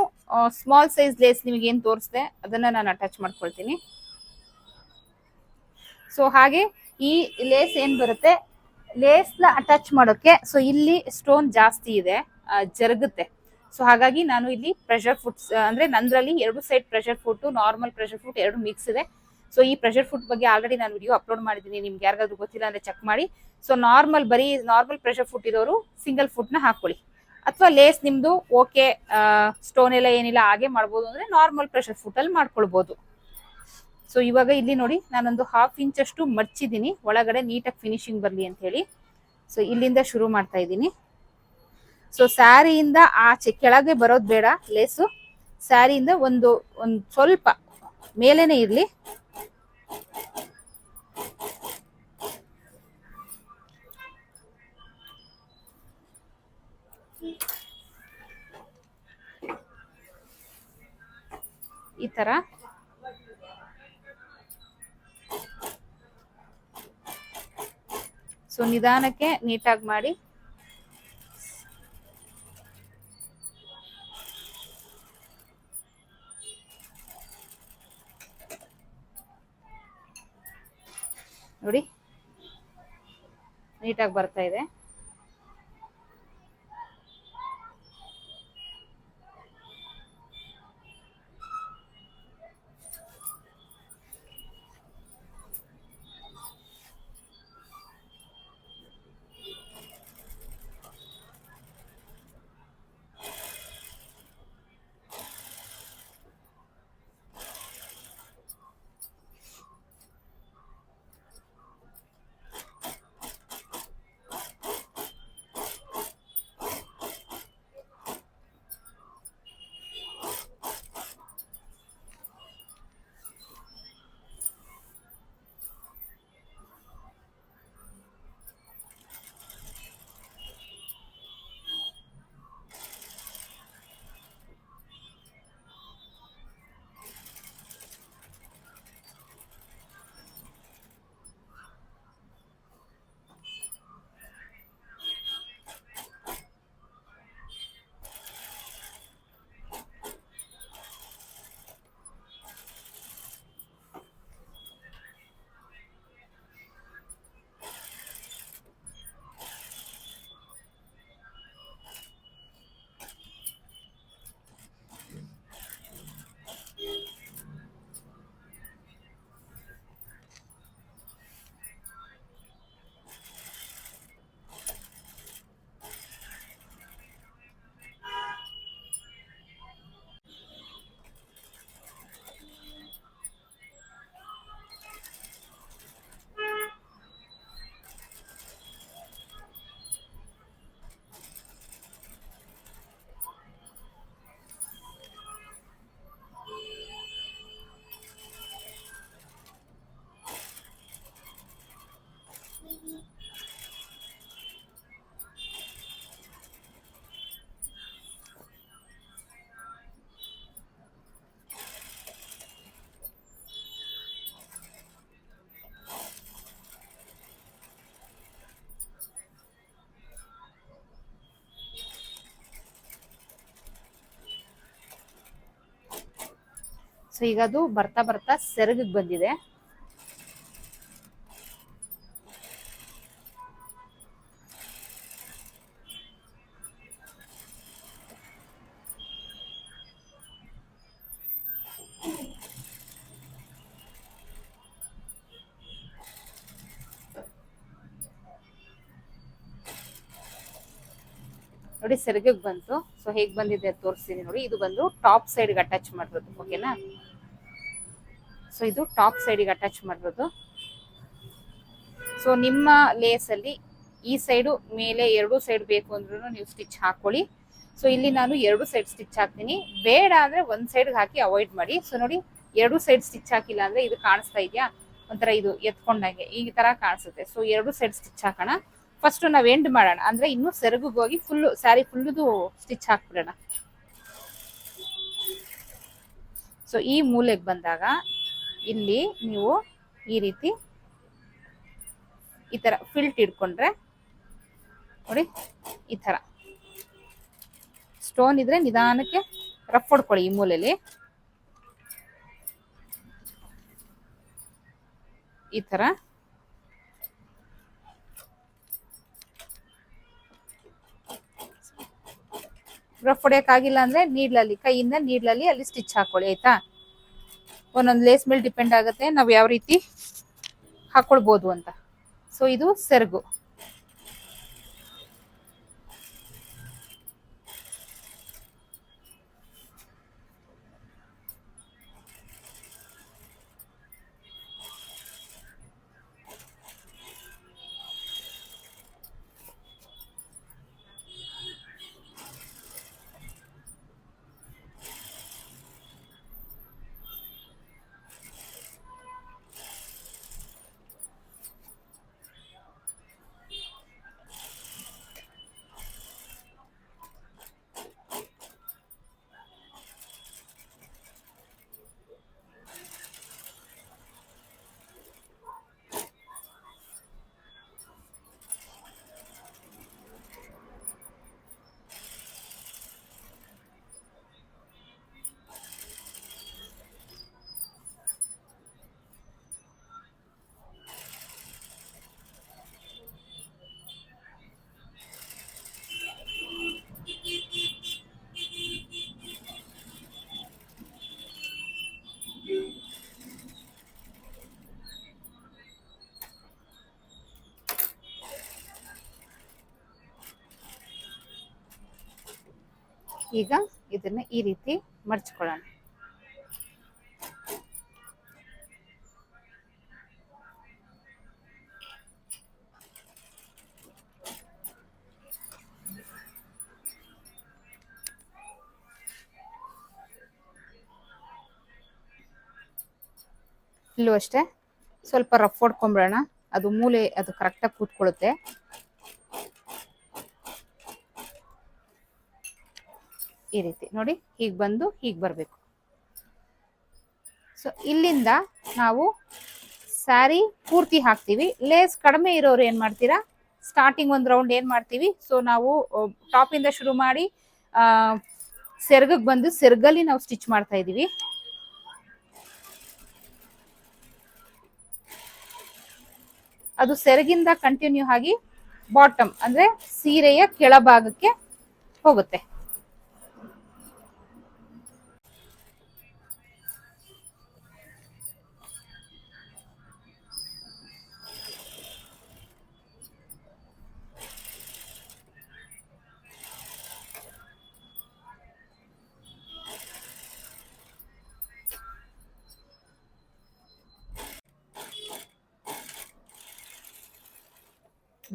ಸ್ಮಾಲ್ ಸೈಜ್ ಲೇಸ್ ನಿಮಗೆ ಏನ್ ತೋರಿಸಿದೆ ಅದನ್ನ ನಾನು ಅಟ್ಯಾಚ್ ಮಾಡ್ಕೊಳ್ತೀನಿ. ಸೊ ಹಾಗೆ ಈ ಲೇಸ್ ಏನ್ ಬರುತ್ತೆ, ಲೇಸ್ ನ ಅಟ್ಯಾಚ್ ಮಾಡೋಕೆ ಸೊ ಇಲ್ಲಿ ಸ್ಟೋನ್ ಜಾಸ್ತಿ ಇದೆ, ಜರುಗುತ್ತೆ. ಸೊ ಹಾಗಾಗಿ ನಾನು ಇಲ್ಲಿ ಪ್ರೆಷರ್ ಫುಟ್, ಅಂದ್ರೆ ನಂದ್ರಲ್ಲಿ 2 side pressure foot, normal pressure foot 2 mix ಇದೆ. ಸೊ ಈ ಪ್ರೆಷರ್ ಫುಟ್ ಬಗ್ಗೆ ಆಲ್ರೆಡಿ ನಾನು ವಿಡಿಯೋ ಅಪ್ಲೋಡ್ ಮಾಡಿದ್ದೀನಿ, ನಿಮ್ಗೆ ಯಾರಿಗಾದ್ರೂ ಗೊತ್ತಿಲ್ಲ ಅಂದ್ರೆ ಚೆಕ್ ಮಾಡಿ. ಸೊ ಬರೀ ನಾರ್ಮಲ್ ಪ್ರೆಷರ್ ಫುಟ್ ಇರೋರು ಸಿಂಗಲ್ ಫುಟ್ ನ ಹಾಕೊಳ್ಳಿ. ಅಥವಾ ಲೇಸ್ ನಿಮ್ದು ಓಕೆ ಸ್ಟೋನ್ ಎಲ್ಲ ಏನಿಲ್ಲ ಹಾಗೆ ಮಾಡ್ಬೋದು ಅಂದ್ರೆ ನಾರ್ಮಲ್ ಪ್ರೆಷರ್ ಫುಟ್ ಅಲ್ಲಿ ಮಾಡ್ಕೊಳ್ಬಹುದು. ಸೊ ಇವಾಗ ಇಲ್ಲಿ ನೋಡಿ ನಾನೊಂದು 1/2 ಇಂಚ್ ಅಷ್ಟು ಮರ್ಚಿದ್ದೀನಿ, ಒಳಗಡೆ ನೀಟಾಗಿ ಫಿನಿಶಿಂಗ್ ಬರ್ಲಿ ಅಂತ ಹೇಳಿ. ಸೊ ಇಲ್ಲಿಂದ ಶುರು ಮಾಡ್ತಾ ಇದ್ದೀನಿ. ಸೊ ಸ್ಯಾರಿಯಿಂದ ಆಚೆ ಕೆಳಗೆ ಬರೋದು ಬೇಡ ಲೇಸು, ಸ್ಯಾರಿಯಿಂದ ಒಂದು ಸ್ವಲ್ಪ ಮೇಲೇನೆ ಇರ್ಲಿ. ಈ ತರ ಸೊ ನಿಧಾನಕ್ಕೆ ನೀಟಾಗಿ ಮಾಡಿ. ನೋಡಿ ನೀಟಾಗಿ ಬರ್ತಾ ಇದೆ. ಸೊ ಈಗ ಅದು ಬರ್ತಾ ಬರ್ತಾ ಸೆರಗಿಗೆ ಬಂದಿದೆ. ನೋಡಿ ಸೆರಗಿಗೆ ಬಂತು. ಸೊ ಹೇಗ್ ಬಂದಿದೆ ತೋರಿಸ್ತೀನಿ ನೋಡಿ. ಇದು ಬಂದು ಟಾಪ್ ಸೈಡ್ಗೆ ಅಟ್ಯಾಚ್ ಮಾಡಿರೋದು, ಓಕೆನಾ. ಸೊ ಇದು ಟಾಪ್ ಸೈಡ್ಗೆ ಅಟ್ಯಾಚ್ ಮಾಡಿರೋದು. ಸೊ ನಿಮ್ಮ ಲೇಸ್ ಅಲ್ಲಿ ಈ ಸೈಡು ಮೇಲೆ 2 ಸೈಡ್ ಬೇಕು ಅಂದ್ರೂ ನೀವು ಸ್ಟಿಚ್ ಹಾಕೊಳ್ಳಿ. ಸೊ ಇಲ್ಲಿ ನಾನು 2 ಸೈಡ್ ಸ್ಟಿಚ್ ಹಾಕ್ತೀನಿ. ಬೇಡ ಅಂದ್ರೆ ಒಂದ್ ಸೈಡ್ ಹಾಕಿ ಅವಾಯ್ಡ್ ಮಾಡಿ. ಸೊ ನೋಡಿ 2 ಸೈಡ್ ಸ್ಟಿಚ್ ಹಾಕಿಲ್ಲ ಅಂದ್ರೆ ಇದು ಕಾಣಿಸ್ತಾ ಇದೆಯಾ, ಒಂಥರ ಇದು ಎತ್ಕೊಂಡಂಗೆ ಈ ತರ ಕಾಣಿಸುತ್ತೆ. ಸೊ 2 ಸೈಡ್ ಸ್ಟಿಚ್ ಹಾಕೋಣ. ಫಸ್ಟ್ ನಾವ್ ಎಂಡ್ ಮಾಡೋಣ, ಅಂದ್ರೆ ಇನ್ನು ಸೆರಗಿಗೆ ಹೋಗಿ ಫುಲ್ ಸ್ಯಾರಿ ಫುಲ್ದು ಸ್ಟಿಚ್ ಹಾಕ್ಬಿಡೋಣ. ಸೊ ಈ ಮೂಲೆಗೆ ಬಂದಾಗ ಇಲ್ಲಿ ನೀವು ಈ ರೀತಿ ಈ ತರ ಫಿಲ್ಟ್ ಇಟ್ಕೊಂಡ್ರೆ ನೋಡಿ, ಈ ತರ ಸ್ಟೋನ್ ಇದ್ರೆ ನಿಧಾನಕ್ಕೆ ರಫ್ ಹೊಡ್ಕೊಳ್ಳಿ. ಈ ಮೂಲೆಯಲ್ಲಿ ಈ ತರ ರಫ್ ಹೊಡೆಯಕ್ಕಾಗಿಲ್ಲ ಅಂದ್ರೆ ನೀಡ್ಲಲ್ಲಿ, ಕೈಯಿಂದ ನೀಡ್ಲಲ್ಲಿ ಅಲ್ಲಿ ಸ್ಟಿಚ್ ಹಾಕೊಳ್ಳಿ. ಆಯ್ತಾ, ಒಂದೊಂದು ಲೇಸ್ ಮೇಲೆ ಡಿಪೆಂಡ್ ಆಗುತ್ತೆ ನಾವು ಯಾವ ರೀತಿ ಹಾಕೊಳ್ಬೋದು ಅಂತ. ಸೊ ಇದು ಸೆರಗು. ಈಗ ಇದನ್ನ ಈ ರೀತಿ ಮಡ್ಚ್ಕೊಳ್ಳೋಣ. ಇಲ್ಲೂ ಅಷ್ಟೇ ಸ್ವಲ್ಪ ರಫ್ ಹೊಡ್ಕೊಂಡ್ಬಿಡೋಣ, ಅದು ಮೂಲೆ ಅದು ಕರೆಕ್ಟಾಗಿ ಕೂತ್ಕೊಳ್ಳುತ್ತೆ. ಈ ರೀತಿ ನೋಡಿ, ಹೀಗೆ ಬಂದು ಹೀಗೆ ಬರಬೇಕು. ಸೊ ಇಲ್ಲಿಂದ ನಾವು ಸ್ಯಾರಿ ಪೂರ್ತಿ ಹಾಕ್ತೀವಿ. ಲೇಸ್ ಕಡಿಮೆ ಇರೋರು ಏನ್ ಮಾಡ್ತೀರಾ, ಸ್ಟಾರ್ಟಿಂಗ್ ಒಂದು ರೌಂಡ್ ಏನ್ ಮಾಡ್ತೀವಿ, ಸೊ ನಾವು ಟಾಪ್ ಇಂದ ಶುರು ಮಾಡಿ ಸೆರಗಕ್ಕೆ ಬಂದು ಸೆರಗಲ್ಲಿ ನಾವು ಸ್ಟಿಚ್ ಮಾಡ್ತಾ ಇದೀವಿ. ಅದು ಸೆರಗಿಂದ ಕಂಟಿನ್ಯೂ ಆಗಿ ಬಾಟಮ್ ಅಂದ್ರೆ ಸೀರೆಯ ಕೆಳಭಾಗಕ್ಕೆ ಹೋಗುತ್ತೆ.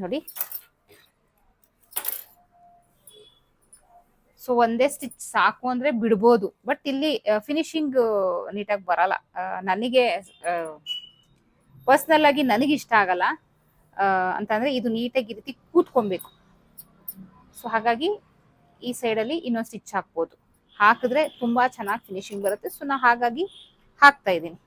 ನೋಡಿ, ಸೊ ಒಂದೇ ಸ್ಟಿಚ್ ಸಾಕು ಅಂದ್ರೆ ಬಿಡ್ಬೋದು, ಬಟ್ ಇಲ್ಲಿ ಫಿನಿಶಿಂಗ್ ನೀಟಾಗಿ ಬರಲ್ಲ. ನನಗೆ ಪರ್ಸನಲ್ ಆಗಿ ನನಗೆ ಇಷ್ಟ ಆಗಲ್ಲ. ಅಂತಂದ್ರೆ ಇದು ನೀಟಾಗಿ ಈ ರೀತಿ ಕೂತ್ಕೊಬೇಕು. ಸೊ ಹಾಗಾಗಿ ಈ ಸೈಡಲ್ಲಿ ಇನ್ನೊಂದು ಸ್ಟಿಚ್ ಹಾಕ್ಬೋದು, ಹಾಕಿದ್ರೆ ತುಂಬಾ ಚೆನ್ನಾಗಿ ಫಿನಿಶಿಂಗ್ ಬರುತ್ತೆ. ಸೊ ನಾ ಹಾಗಾಗಿ ಹಾಕ್ತಾ ಇದ್ದೀನಿ.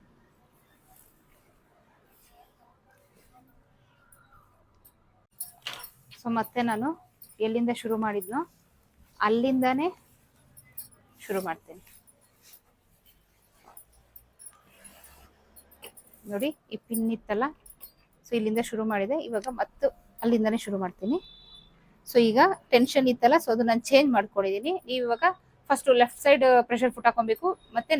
ಸೊ ಮತ್ತೆ ನಾನು ಎಲ್ಲಿಂದ ಶುರು ಮಾಡಿದ್ನೋ ಅಲ್ಲಿಂದಾನೇ ಶುರು ಮಾಡ್ತೇನೆ. ನೋಡಿ, ಈ ಪಿನ್ ಇತ್ತಲ್ಲ, ಸೊ ಇಲ್ಲಿಂದ ಶುರು ಮಾಡಿದೆ, ಇವಾಗ ಮತ್ತೆ ಅಲ್ಲಿಂದಾನೇ ಶುರು ಮಾಡ್ತೀನಿ. ಸೊ ಈಗ ಟೆನ್ಷನ್ ಇತ್ತಲ್ಲ, ಸೊ ಅದು ನಾನು ಚೇಂಜ್ ಮಾಡ್ಕೊಂಡಿದ್ದೀನಿ. ನೀವು ಇವಾಗ first left side pressure foot ಹಾಕೊಬೇಕು, ಮತ್ತೆ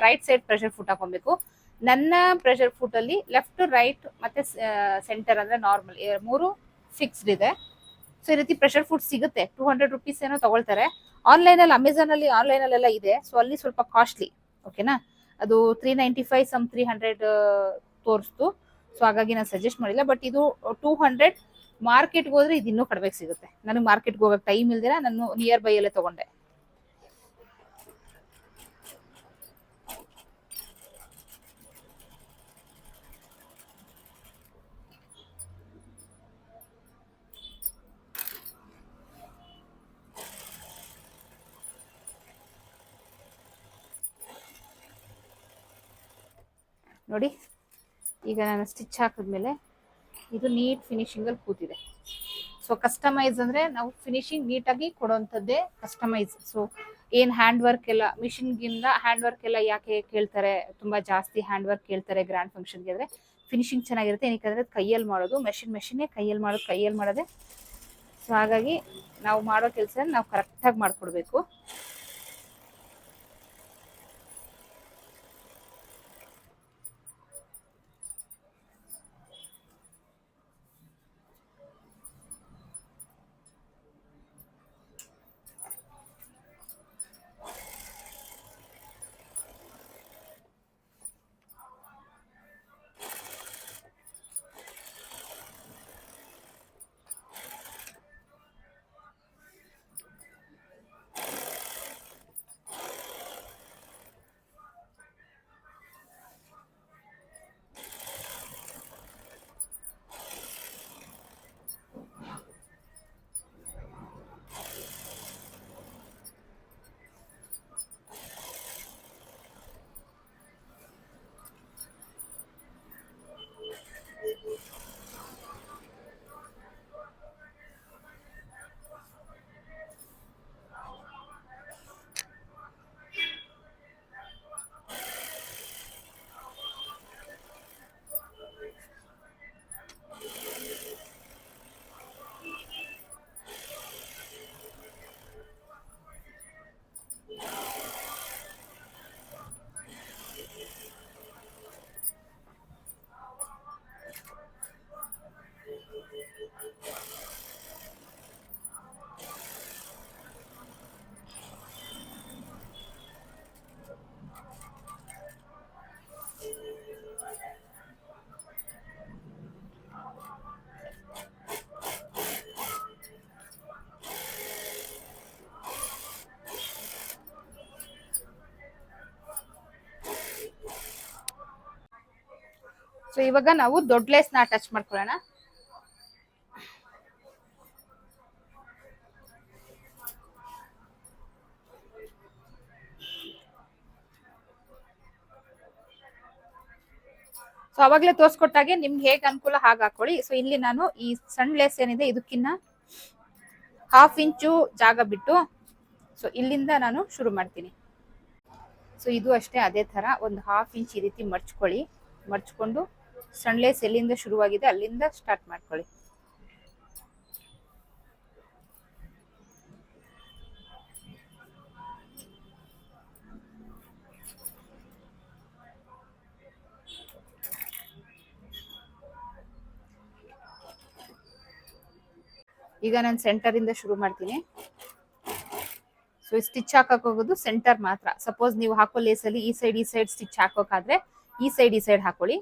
ರೈಟ್ ಸೈಡ್ ಪ್ರೆಷರ್ ಫುಟ್ ಹಾಕೊಬೇಕು. ನನ್ನ ಪ್ರೆಷರ್ ಫುಟ್ ಅಲ್ಲಿ ಲೆಫ್ಟ್, ರೈಟ್ ಮತ್ತೆ ಸೆಂಟರ್ ಅಂದ್ರೆ ನಾರ್ಮಲ್ 3 ಫಿಕ್ಸ್ಡ್ ಇದೆ. ಸೊ ಈ ರೀತಿ ಪ್ರೆಷರ್ ಫುಟ್ ಸಿಗುತ್ತೆ, 200 ರುಪೀಸ್ ಏನೋ ತಗೊಳ್ತಾರೆ. ಆನ್ಲೈನ್ ಅಲ್ಲಿ, ಅಮೆಝಾನ್ ಅಲ್ಲಿ, ಆನ್ಲೈನ್ ಅಲ್ಲೆಲ್ಲ ಇದೆ. ಸೊ ಅಲ್ಲಿ ಸ್ವಲ್ಪ ಕಾಸ್ಟ್ಲಿ, ಓಕೆನಾ. ಅದು 395 300 ತೋರಿಸ್ತು. ಸೊ ಹಾಗಾಗಿ ನಾನು ಸಜೆಸ್ಟ್ ಮಾಡಿಲ್ಲ, ಬಟ್ ಇದು 200 ಮಾರ್ಕೆಟ್ಗೆ ಹೋದ್ರೆ ಇದು ಇನ್ನೂ ಕಡಿಮೆಗೆ ಸಿಗುತ್ತೆ. ನನಗೆ ಮಾರ್ಕೆಟ್ಗೆ ಹೋಗಕ್ಕೆ ಟೈಮ್ ಇಲ್ದಿರ ನಾನು ನಿಯರ್ ಬೈ ಅಲ್ಲೇ ತಗೊಂಡೆ. ನೋಡಿ, ಈಗ ನಾನು ಸ್ಟಿಚ್ ಹಾಕಿದ್ಮೇಲೆ ಇದು ನೀಟ್ ಫಿನಿಶಿಂಗಲ್ಲಿ ಕೂತಿದೆ. ಸೊ ಕಸ್ಟಮೈಸ್ ಅಂದರೆ ನಾವು ಫಿನಿಶಿಂಗ್ ನೀಟಾಗಿ ಕೊಡೋವಂಥದ್ದೇ ಕಸ್ಟಮೈಸ್. ಸೊ ಏನು ಹ್ಯಾಂಡ್ ವರ್ಕ್ ಎಲ್ಲ ಮಿಷಿನ್ಗಿಂತ ಹ್ಯಾಂಡ್ ವರ್ಕ್ ಎಲ್ಲ ಯಾಕೆ ಕೇಳ್ತಾರೆ, ತುಂಬ ಜಾಸ್ತಿ ಹ್ಯಾಂಡ್ ವರ್ಕ್ ಕೇಳ್ತಾರೆ ಗ್ರ್ಯಾಂಡ್ ಫಂಕ್ಷನ್ಗೆ ಅಂದರೆ ಫಿನಿಶಿಂಗ್ ಚೆನ್ನಾಗಿರುತ್ತೆ. ಏನಕ್ಕೆ ಅಂದರೆ ಕೈಯಲ್ಲಿ ಮಾಡೋದು, ಮೆಷಿನ್ನೇ ಕೈಯಲ್ಲಿ ಮಾಡೋದು, ಕೈಯಲ್ಲಿ ಮಾಡೋದೇ. ಸೊ ಹಾಗಾಗಿ ನಾವು ಮಾಡೋ ಕೆಲಸ ನಾವು ಕರೆಕ್ಟಾಗಿ ಮಾಡಿಕೊಡ್ಬೇಕು. ಸೊ ಇವಾಗ ನಾವು ದೊಡ್ಡ ಲೇಸ್ನ ಅಟ್ಯಾಚ್ ಮಾಡ್ಕೊಳ್ಳೋಣ. ಸೊ ಅವಾಗಲೇ ತೋರಿಸ್ಕೊಟ್ಟಾಗೆ ನಿಮ್ಗೆ ಹೇಗೆ ಅನುಕೂಲ ಹಾಗೆ ಹಾಕೊಳ್ಳಿ. ಸೊ ಇಲ್ಲಿ ನಾನು ಈ ಸಣ್ಣ ಲೇಸ್ ಏನಿದೆ ಇದಕ್ಕಿನ್ನ 1/2 ಇಂಚು ಜಾಗ ಬಿಟ್ಟು ಸೊ ಇಲ್ಲಿಂದ ನಾನು ಶುರು ಮಾಡ್ತೀನಿ. ಸೊ ಇದು ಅಷ್ಟೇ ಅದೇ ತರ ಒಂದು 1/2 ಇಂಚ್ ಈ ರೀತಿ ಮಡ್ಚ್ಕೊಳ್ಳಿ. ಮಡ್ಚ್ಕೊಂಡು ಸಣ್ಣ ಲೇಸ್ ಎಲ್ಲಿಂದ ಶುರುವಾಗಿದೆ ಅಲ್ಲಿಂದ ಸ್ಟಾರ್ಟ್ ಮಾಡ್ಕೊಳ್ಳಿ. ಈಗ ನಾನು ಸೆಂಟರ್ ಇಂದ ಶುರು ಮಾಡ್ತೀನಿ. ಸೊ ಸ್ಟಿಚ್ ಹಾಕಕ್ ಹೋಗೋದು ಸೆಂಟರ್ ಮಾತ್ರ. ಸಪೋಸ್ ನೀವು ಹಾಕೋ ಲೇಸ್ ಅಲ್ಲಿ ಈ ಸೈಡ್ ಸ್ಟಿಚ್ ಹಾಕೋಕಾದ್ರೆ ಈ ಸೈಡ್ ಹಾಕೊಳ್ಳಿ.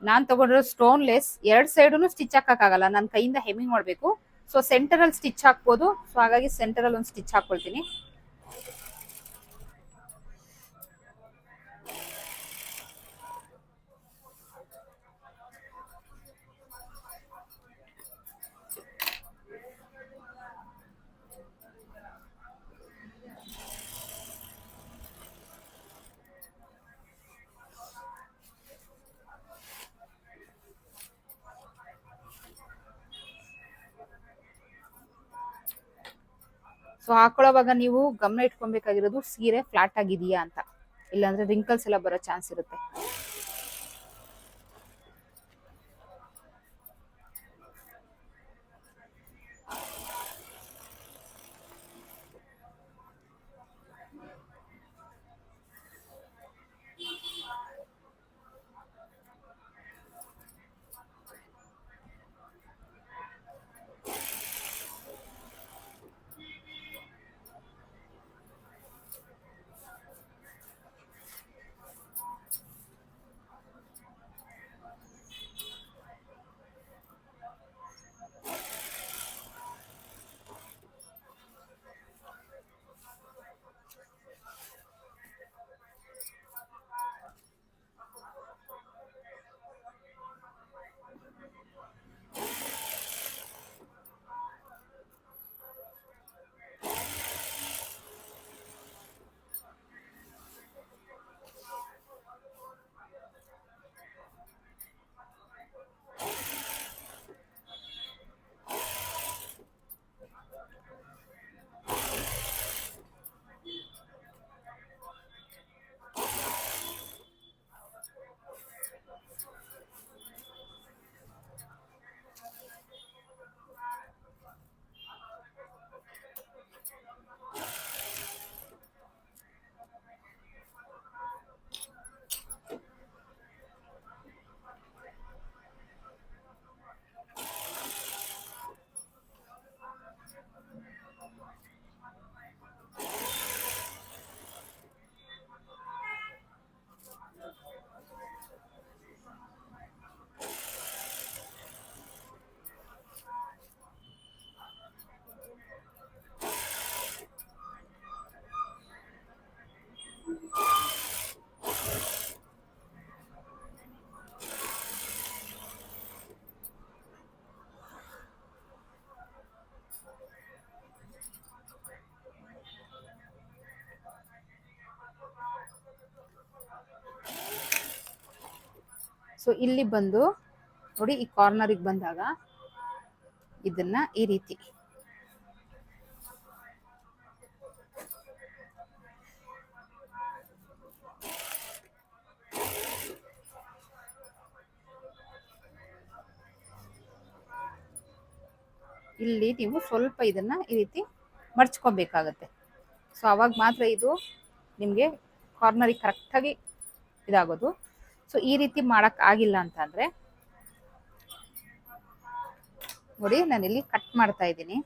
ನಾನ್ ತಗೊಂಡಿರೋ ಸ್ಟೋನ್ ಲೇಸ್ 2 ಸೈಡ್ನು ಸ್ಟಿಚ್ ಹಾಕಕ್ಕಾಗಲ್ಲ, ನನ್ನ ಕೈಯಿಂದ ಹೆಮ್ಮಿಂಗ್ ಮಾಡ್ಬೇಕು. ಸೊ ಸೆಂಟರ್ ಅಲ್ಲಿ ಸ್ಟಿಚ್ ಹಾಕ್ಬೋದು. ಸೊ ಹಾಗಾಗಿ ಸೆಂಟರ್ ಅಲ್ಲಿ ಒಂದು ಸ್ಟಿಚ್ ಹಾಕೊಳ್ತೀನಿ. ಸೊ ಹಾಕೊಳ್ಳೋವಾಗ ನೀವು ಗಮನ ಇಟ್ಕೊಬೇಕಾಗಿರೋದು ಸೀರೆ ಫ್ಲಾಟ್ ಆಗಿದೆಯಾ ಅಂತ, ಇಲ್ಲಾಂದ್ರೆ ರಿಂಕಲ್ಸ್ ಎಲ್ಲ ಬರೋ ಚಾನ್ಸ್ ಇರುತ್ತೆ. ಸೊ ಇಲ್ಲಿ ಬಂದು ನೋಡಿ, ಈ ಕಾರ್ನರಿಗೆ ಬಂದಾಗ ಇದನ್ನ ಈ ರೀತಿ ಇಲ್ಲಿ ನೀವು ಸ್ವಲ್ಪ ಇದನ್ನ ಈ ರೀತಿ ಮಡ್ಚ್ಕೊಬೇಕಾಗತ್ತೆ. ಸೊ ಅವಾಗ ಮಾತ್ರ ಇದು ನಿಮಗೆ ಕಾರ್ನರಿಗೆ ಕರೆಕ್ಟಾಗಿ ಇದಾಗೋದು. ಸೊ ಈ ರೀತಿ ಮಾಡಕ್ ಆಗಿಲ್ಲ ಅಂತಂದ್ರೆ ನೋಡಿ, ನಾನಿಲ್ಲಿ ಕಟ್ ಮಾಡ್ತಾ ಇದ್ದೀನಿ.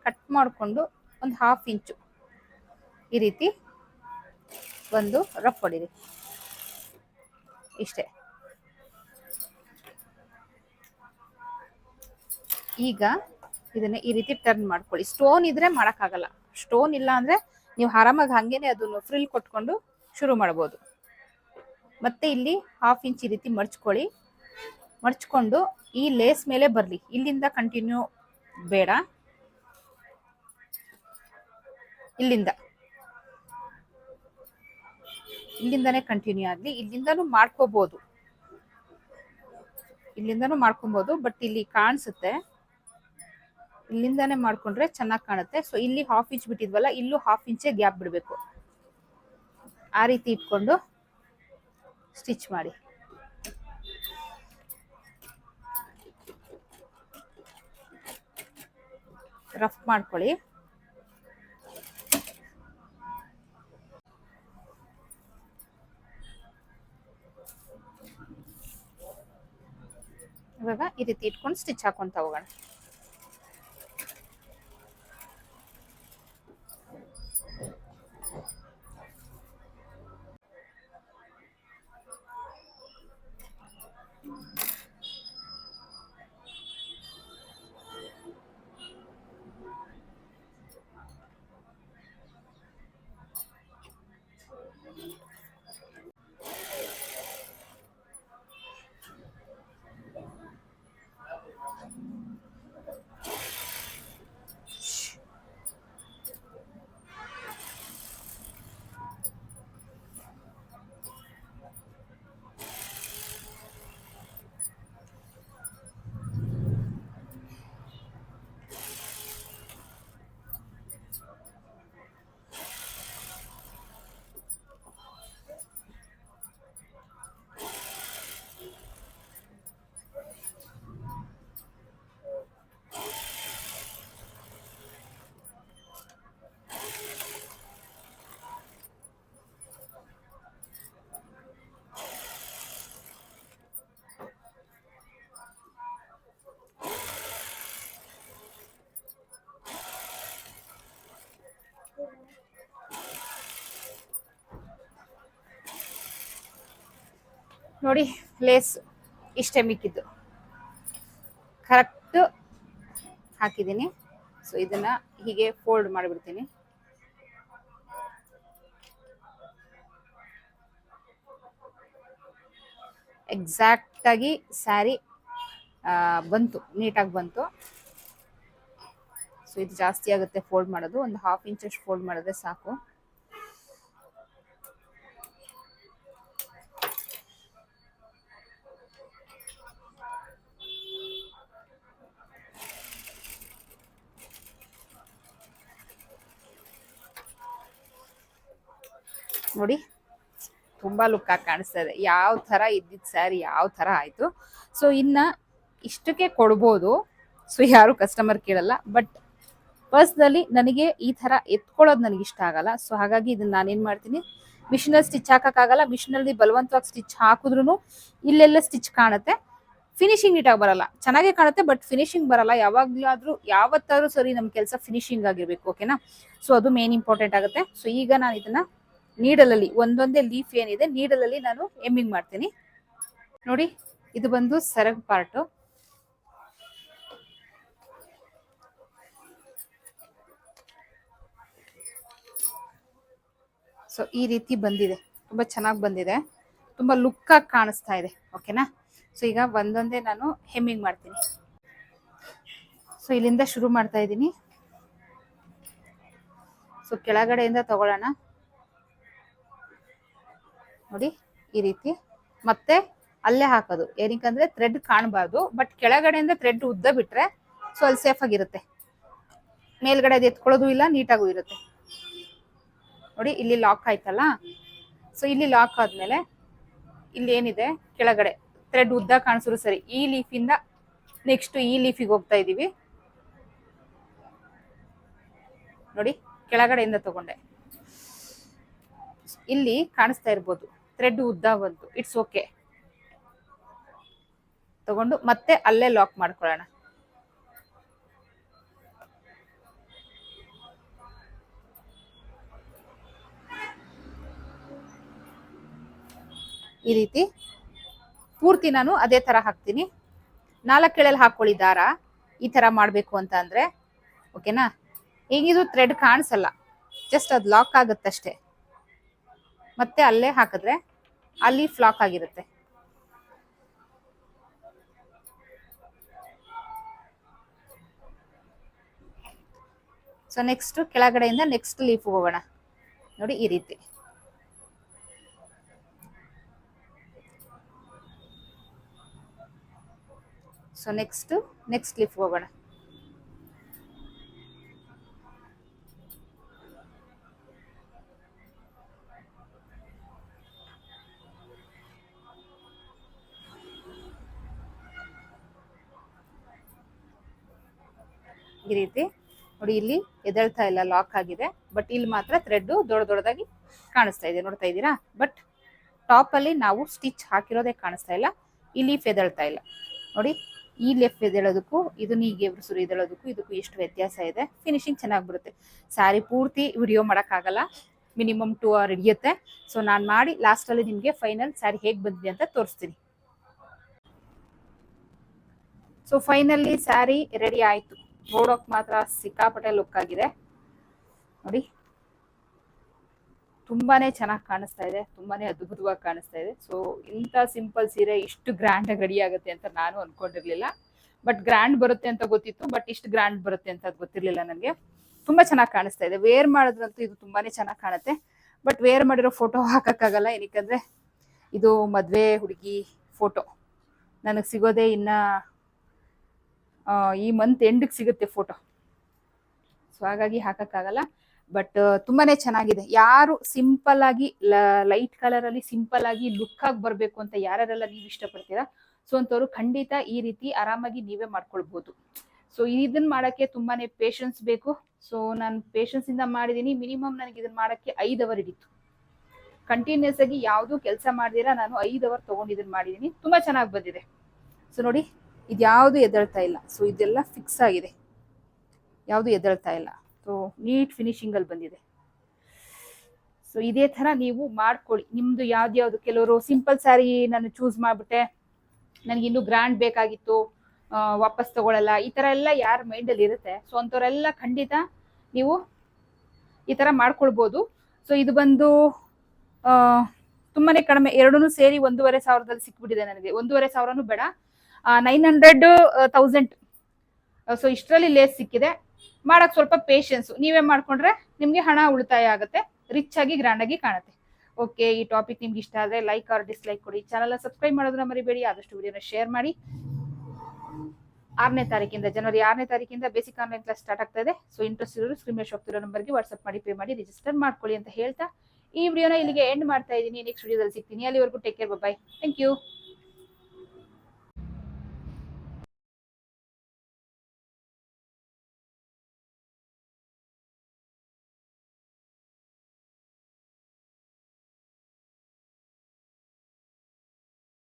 ಕಟ್ ಮಾಡಿಕೊಂಡು ಒಂದು 1/2 ಇಂಚು ಈ ರೀತಿ ಒಂದು ರಫ್ ಹೊಡಿರಿ, ಇಷ್ಟೇ. ಈಗ ಇದನ್ನ ಈ ರೀತಿ ಟರ್ನ್ ಮಾಡ್ಕೊಳ್ಳಿ. ಸ್ಟೋನ್ ಇದ್ರೆ ಮಾಡಕ್ಕಾಗಲ್ಲ, ಸ್ಟೋನ್ ಇಲ್ಲ ಅಂದ್ರೆ ನೀವು ಆರಾಮಾಗಿ ಹಂಗೇನೆ ಅದನ್ನು ಫ್ರಿಲ್ ಕೊಟ್ಕೊಂಡು ಶುರು ಮಾಡ್ಬೋದು. ಮತ್ತೆ ಇಲ್ಲಿ 1/2 ಇಂಚ್ ಈ ರೀತಿ ಮಡ್ಚ್ಕೊಂಡು ಈ ಲೇಸ್ ಮೇಲೆ ಬರ್ಲಿ. ಇಲ್ಲಿಂದ ಕಂಟಿನ್ಯೂ ಬೇಡ, ಇಲ್ಲಿಂದಾನೇ ಕಂಟಿನ್ಯೂ ಆಗ್ಲಿ. ಇಲ್ಲಿಂದಾನು ಮಾಡ್ಕೋಬಹುದು, ಬಟ್ ಇಲ್ಲಿ ಕಾಣಿಸುತ್ತೆ, ಇಲ್ಲಿಂದಾನೇ ಮಾಡ್ಕೊಂಡ್ರೆ ಚೆನ್ನಾಗಿ ಕಾಣುತ್ತೆ. ಸೊ ಇಲ್ಲಿ 1/2 ಇಂಚ್ ಬಿಟ್ಟಿದ್ವಲ್ಲ, ಇಲ್ಲೂ 1/2 ಇಂಚೇ ಗ್ಯಾಪ್ ಬಿಡಬೇಕು. ಆ ರೀತಿ ಇಟ್ಕೊಂಡು ಸ್ಟಿಚ್ ಮಾಡಿ. ರಫ್ ಮಾಡ್ಕೊಳ್ಳಿ. ಇವಾಗ ಈ ರೀತಿ ಇಟ್ಕೊಂಡು ಸ್ಟಿಚ್ ಹಾಕೊಂತ ಹೋಗೋಣ. ನೋಡಿ, ಲೇಸ್ ಇಷ್ಟೇ ಮಿಕ್ಕಿದ್ದು, ಕರೆಕ್ಟ್ ಹಾಕಿದ್ದೀನಿ. ಸೊ ಇದನ್ನ ಹೀಗೆ ಫೋಲ್ಡ್ ಮಾಡಿಬಿಡ್ತೀನಿ. ಎಕ್ಸಾಕ್ಟ್ ಆಗಿ ಸ್ಯಾರಿ ಬಂತು, ನೀಟಾಗಿ ಬಂತು. ಸೊ ಇದು ಜಾಸ್ತಿ ಆಗುತ್ತೆ ಫೋಲ್ಡ್ ಮಾಡೋದು, ಒಂದು 1/2 ಇಂಚ್ ಅಷ್ಟು ಫೋಲ್ಡ್ ಮಾಡಿದ್ರೆ ಸಾಕು. ನೋಡಿ, ತುಂಬಾ ಲುಕ್ ಆಗಿ ಕಾಣಿಸ್ತಾ ಇದೆ. ಯಾವ ತರ ಇದ್ದಿದ್ ಸ್ಯಾರಿ ಯಾವ ತರ ಆಯ್ತು. ಸೊ ಇನ್ನ ಇಷ್ಟಕ್ಕೆ ಕೊಡ್ಬೋದು, ಸೊ ಯಾರು ಕಸ್ಟಮರ್ ಕೇಳಲ್ಲ. ಬಟ್ ಪರ್ಸ್ನಲಿ ನನಗೆ ಈ ತರ ಎತ್ಕೊಳ್ಳೋದು ನನಗೆ ಇಷ್ಟ ಆಗಲ್ಲ. ಸೊ ಹಾಗಾಗಿ ಇದನ್ನ ನಾನೇನ್ ಮಾಡ್ತೀನಿ, ಮಿಷಿನಲ್ಲಿ ಸ್ಟಿಚ್ ಹಾಕಕ್ಕಾಗಲ್ಲ. ಮಿಷಿನಲ್ಲಿ ಬಲವಂತವಾಗಿ ಸ್ಟಿಚ್ ಹಾಕಿದ್ರು ಇಲ್ಲೆಲ್ಲ ಸ್ಟಿಚ್ ಕಾಣುತ್ತೆ, ಫಿನಿಶಿಂಗ್ ನೀಟಾಗಿ ಬರಲ್ಲ. ಚೆನ್ನಾಗೇ ಕಾಣುತ್ತೆ, ಬಟ್ ಫಿನಿಶಿಂಗ್ ಬರಲ್ಲ. ಯಾವಾಗ್ಲಾದ್ರೂ ಯಾವತ್ತಾದ್ರೂ ಸರಿ ನಮ್ ಕೆಲಸ ಫಿನಿಶಿಂಗ್ ಆಗಿರ್ಬೇಕು, ಓಕೆನಾ. ಸೊ ಅದು ಮೇನ್ ಇಂಪಾರ್ಟೆಂಟ್ ಆಗುತ್ತೆ. ಸೊ ಈಗ ನಾನು ಇದನ್ನ ನೀಡಲಲ್ಲಿ ಒಂದೊಂದೇ ಲೀಫ್ ಏನಿದೆ ನೀಡಲಲ್ಲಿ ನಾನು ಎಮ್ಮಿಂಗ್ ಮಾಡ್ತೀನಿ. ನೋಡಿ, ಇದು ಬಂದು ಸೆರಗ್ ಪಾರ್ಟ್. ಸೊ ಈ ರೀತಿ ಬಂದಿದೆ, ತುಂಬಾ ಚೆನ್ನಾಗಿ ಬಂದಿದೆ, ತುಂಬಾ ಲುಕ್ ಆಗಿ ಕಾಣಿಸ್ತಾ ಇದೆ, ಓಕೆನಾ. ಸೊ ಈಗ ಒಂದೊಂದೇ ನಾನು ಹೆಮ್ಮಿಂಗ್ ಮಾಡ್ತೀನಿ. ಸೊ ಇಲ್ಲಿಂದ ಶುರು ಮಾಡ್ತಾ ಇದ್ದೀನಿ. ಸೊ ಕೆಳಗಡೆಯಿಂದ ತಗೊಳ್ಳೋಣ. ನೋಡಿ ಈ ರೀತಿ ಮತ್ತೆ ಅಲ್ಲೇ ಹಾಕೋದು. ಏನಕ್ಕಂದ್ರೆ ಥ್ರೆಡ್ ಕಾಣಬಾರ್ದು, ಬಟ್ ಕೆಳಗಡೆಯಿಂದ ಥ್ರೆಡ್ ಉದ್ದ ಬಿಟ್ರೆ ಸೊ ಅಲ್ಲಿ ಸೇಫ್ ಆಗಿರುತ್ತೆ. ಮೇಲ್ಗಡೆ ಅದು ಎತ್ಕೊಳ್ಳೋದು ಇಲ್ಲ, ನೀಟಾಗೂ ಇರುತ್ತೆ. ನೋಡಿ ಇಲ್ಲಿ ಲಾಕ್ ಆಯ್ತಲ್ಲ. ಸೊ ಇಲ್ಲಿ ಲಾಕ್ ಆದ್ಮೇಲೆ ಇಲ್ಲಿ ಏನಿದೆ ಕೆಳಗಡೆ ಥ್ರೆಡ್ ಉದ್ದ ಕಾಣಿಸಿದ್ರು ಸರಿ. ಈ ಲೀಫಿಂದ ನೆಕ್ಸ್ಟ್ ಈ ಲೀಫಿಗೆ ಹೋಗ್ತಾ ಇದೀವಿ. ನೋಡಿ ಕೆಳಗಡೆಯಿಂದ ತಗೊಂಡೆ. ಇಲ್ಲಿ ಕಾಣಿಸ್ತಾ ಇರ್ಬೋದು ಥ್ರೆಡ್ ಉದ್ದ ಬಂತು, ಇಟ್ಸ್ ಓಕೆ. ತಗೊಂಡು ಮತ್ತೆ ಅಲ್ಲೇ ಲಾಕ್ ಮಾಡ್ಕೊಳ್ಳೋಣ. ಈ ರೀತಿ ಪೂರ್ತಿ ನಾನು ಅದೇ ತರ ಹಾಕ್ತೀನಿ. 4 ಎಳೆಲ್ ಹಾಕೊಳ್ಳಿ ದಾರ, ಈ ತರ ಮಾಡ್ಬೇಕು ಅಂತ ಅಂದ್ರೆ ಓಕೆನಾ. ಈಗಿದು ಥ್ರೆಡ್ ಕಾಣಿಸಲ್ಲ, ಜಸ್ಟ್ ಅದು ಲಾಕ್ ಆಗುತ್ತಷ್ಟೇ. ಮತ್ತೆ ಅಲ್ಲೇ ಹಾಕಿದ್ರೆ ಅಲ್ಲಿ ಫ್ಲಾಕ್ ಆಗಿರುತ್ತೆ. ಸೊ ನೆಕ್ಸ್ಟ್ ಕೆಳಗಡೆಯಿಂದ ನೆಕ್ಸ್ಟ್ ಲೀಫ್ ಹೋಗೋಣ. ನೋಡಿ ಈ ರೀತಿ. ಸೊ ನೆಕ್ಸ್ಟ್ ಲೀಫ್ ಹೋಗೋಣ. ಈ ರೀತಿ ನೋಡಿ, ಇಲ್ಲಿ ಎದಳ್ತಾ ಇಲ್ಲ, ಲಾಕ್ ಆಗಿದೆ. ಬಟ್ ಇಲ್ಲಿ ಮಾತ್ರ ಥ್ರೆಡ್ ದೊಡ್ಡದಾಗಿ ಕಾಣಿಸ್ತಾ ಇದೆ, ನೋಡ್ತಾ ಇದ್ದೀರಾ. ಬಟ್ ಟಾಪ್ ಅಲ್ಲಿ ನಾವು ಸ್ಟಿಚ್ ಹಾಕಿರೋದೇ ಕಾಣಿಸ್ತಾ ಇಲ್ಲ. ಈ ಲೀಫ್ ಎದಳ್ತಾ ಇಲ್ಲ ನೋಡಿ. ಈ ಲೆಫ್ಟ್ ಎದೇಳೋದಕ್ಕೂ ಇದನ್ನ ಹೀಗೆ ಸುರಿ ಎದೇಳೋದಕ್ಕೂ ಇದಕ್ಕೂ ಎಷ್ಟು ವ್ಯತ್ಯಾಸ ಇದೆ. ಫಿನಿಶಿಂಗ್ ಚೆನ್ನಾಗಿ ಬರುತ್ತೆ. ಸ್ಯಾರಿ ಪೂರ್ತಿ ವಿಡಿಯೋ ಮಾಡೋಕ್ಕಾಗಲ್ಲ, ಮಿನಿಮಮ್ 2 hours ಹಿಡಿಯುತ್ತೆ. ಸೊ ನಾನು ಮಾಡಿ ಲಾಸ್ಟಲ್ಲಿ ನಿಮಗೆ ಫೈನಲ್ ಸ್ಯಾರಿ ಹೇಗೆ ಬಂದಿದೆ ಅಂತ ತೋರಿಸ್ತೀನಿ. ಸೊ ಫೈನಲಿ ಸ್ಯಾರಿ ರೆಡಿ ಆಯ್ತು. ನೋಡೋಕ್ ಮಾತ್ರ ಸಿಕ್ಕಾಪಟ್ಟೆ ಲುಕ್ ಆಗಿದೆ ನೋಡಿ. ತುಂಬಾನೇ ಚೆನ್ನಾಗಿ ಕಾಣಿಸ್ತಾ ಇದೆ, ತುಂಬಾನೇ ಅದ್ಭುತವಾಗಿ ಕಾಣಿಸ್ತಾ ಇದೆ. ಸೊ ಇಂಥ ಸಿಂಪಲ್ ಸೀರೆ ಇಷ್ಟು ಗ್ರ್ಯಾಂಡ್ ಆಗಿ ರೆಡಿ ಆಗುತ್ತೆ ಅಂತ ನಾನು ಅನ್ಕೊಂಡಿರ್ಲಿಲ್ಲ. ಬಟ್ ಗ್ರ್ಯಾಂಡ್ ಬರುತ್ತೆ ಅಂತ ಗೊತ್ತಿತ್ತು, ಬಟ್ ಇಷ್ಟು ಗ್ರ್ಯಾಂಡ್ ಬರುತ್ತೆ ಅಂತ ಗೊತ್ತಿರ್ಲಿಲ್ಲ ನನಗೆ. ತುಂಬಾ ಚೆನ್ನಾಗಿ ಕಾಣಿಸ್ತಾ ಇದೆ. ವೇರ್ ಮಾಡಿದ್ರಂತೂ ಇದು ತುಂಬಾನೇ ಚೆನ್ನಾಗಿ ಕಾಣುತ್ತೆ. ಬಟ್ ವೇರ್ ಮಾಡಿರೋ ಫೋಟೋ ಹಾಕಕ್ಕಾಗಲ್ಲ, ಏನಕ್ಕಂದ್ರೆ ಇದು ಮದ್ವೆ ಹುಡುಗಿ ಫೋಟೋ. ನನಗೆ ಸಿಗೋದೇ ಇನ್ನ ಈ ಮಂತ್ ಎಂಡ್ಗೆ ಸಿಗುತ್ತೆ ಫೋಟೋ. ಸೊ ಹಾಗಾಗಿ ಹಾಕಕ್ಕಾಗಲ್ಲ. ಬಟ್ ತುಂಬಾನೇ ಚೆನ್ನಾಗಿದೆ. ಯಾರು ಸಿಂಪಲ್ ಆಗಿ ಲೈಟ್ ಕಲರ್ ಅಲ್ಲಿ ಸಿಂಪಲ್ ಆಗಿ ಲುಕ್ ಆಗಿ ಬರ್ಬೇಕು ಅಂತ ಯಾರ್ಯಾರೆಲ್ಲ ನೀವು ಇಷ್ಟಪಡ್ತೀರಾ, ಸೊ ಅಂತವ್ರು ಖಂಡಿತ ಈ ರೀತಿ ಆರಾಮಾಗಿ ನೀವೇ ಮಾಡ್ಕೊಳ್ಬಹುದು. ಸೊ ಇದನ್ನ ಮಾಡಕ್ಕೆ ತುಂಬಾನೇ ಪೇಷನ್ಸ್ ಬೇಕು. ಸೊ ನಾನು ಪೇಷನ್ಸ್ ಇಂದ ಮಾಡಿದೀನಿ. ಮಿನಿಮಮ್ ನನಗೆ ಇದನ್ನ ಮಾಡಕ್ಕೆ 5 hours ಹಿಡಿತು. ಕಂಟಿನ್ಯೂಸ್ ಆಗಿ ಯಾವ್ದು ಕೆಲಸ ಮಾಡ್ದಿರಾ ನಾನು 5 hours ತಗೊಂಡು ಇದನ್ನ ಮಾಡಿದೀನಿ. ತುಂಬಾ ಚೆನ್ನಾಗಿ ಬಂದಿದೆ. ಸೊ ನೋಡಿ, ಇದ್ಯಾವುದು ಎದಳ್ತಾ ಇಲ್ಲ. ಸೊ ಇದೆಲ್ಲ ಫಿಕ್ಸ್ ಆಗಿದೆ, ಯಾವುದು ಎದಳ್ತಾ ಇಲ್ಲ. ಸೊ ನೀಟ್ ಫಿನಿಶಿಂಗ್ ಅಲ್ಲಿ ಬಂದಿದೆ. ಸೊ ಇದೇ ತರ ನೀವು ಮಾಡ್ಕೊಳ್ಳಿ. ನಿಮ್ದು ಯಾವ್ದು ಕೆಲವರು ಸಿಂಪಲ್ ಸ್ಯಾರಿ ನಾನು ಚೂಸ್ ಮಾಡ್ಬಿಟ್ಟೆ, ನನಗೆ ಇನ್ನೂ ಗ್ರ್ಯಾಂಡ್ ಬೇಕಾಗಿತ್ತು, ವಾಪಸ್ ತಗೊಳ್ಳಲ್ಲ, ಈ ತರ ಎಲ್ಲ ಯಾರ ಮೈಂಡ್ ಅಲ್ಲಿ ಇರುತ್ತೆ. ಸೊ ಅಂತವ್ರೆಲ್ಲ ಖಂಡಿತ ನೀವು ಈ ತರ ಮಾಡ್ಕೊಳ್ಬಹುದು. ಸೊ ಇದು ಬಂದು ತುಂಬಾನೇ ಕಡಿಮೆ, ಎರಡೂ ಸೇರಿ 1,500 ಸಿಕ್ಬಿಟ್ಟಿದೆ ನನಗೆ. 1,500 ಬೇಡ, 900 1000. ಸೊ ಇಷ್ಟರಲ್ಲಿ ಲೇಸ್ ಸಿಕ್ಕಿದೆ. ಮಾಡಕ್ ಸ್ವಲ್ಪ ಪೇಷನ್ಸ್ ನೀವೇ ಮಾಡ್ಕೊಂಡ್ರೆ ನಿಮ್ಗೆ ಹಣ ಉಳಿತಾಯ ಆಗುತ್ತೆ, ರಿಚ್ ಆಗಿ ಗ್ರ್ಯಾಂಡ್ ಆಗಿ ಕಾಣುತ್ತೆ. ಓಕೆ, ಈ ಟಾಪಿಕ್ ನಿಮ್ಗೆ ಇಷ್ಟ ಆದ್ರೆ ಲೈಕ್ ಆರ್ ಡಿಸ್ಲೈಕ್ ಕೊಡಿ. ಚಾನಲ್ ಸಬ್ಸ್ಕ್ರೈಬ್ ಮಾಡೋದನ್ನ ಮರಿಬೇಡಿ. ಆದಷ್ಟು ವಿಡಿಯೋನ ಶೇರ್ ಮಾಡಿ. 6ನೇ ತಾರೀಕಿಂದ ಜನವರಿ 6ನೇ ತಾರೀಕಿಂದ ಬೇಸಿಕ್ ಆನ್ಲೈನ್ ಕ್ಲಾಸ್ ಸ್ಟಾರ್ಟ್ ಆಗ್ತಾ ಇದೆ. ಸೊ ಇಂಟ್ರೆಸ್ಟ್ ಇರೋರು ಸ್ಕ್ರೀನ್ ಮೇಲೆ ಹೋಗ್ತಿರೋ ನಂಬರ್ಗೆ ವಾಟ್ಸ್ಆಪ್ ಮಾಡಿ ಪೇ ಮಾಡಿ ರಿಜಿಸ್ಟರ್ ಮಾಡ್ಕೊಳ್ಳಿ ಅಂತ ಹೇಳ್ತಾ ಈ ವಿಡಿಯೋನ ಇಲ್ಲಿಗೆ ಎಂಡ್ ಮಾಡ್ತಾ ಇದ್ದೀನಿ. ನೆಕ್ಸ್ಟ್ ವಿಡಿಯೋದಲ್ಲಿ ಸಿಗ್ತೀನಿ. ಅಲ್ಲಿವರೆಗೂ take care, bye. Thank you.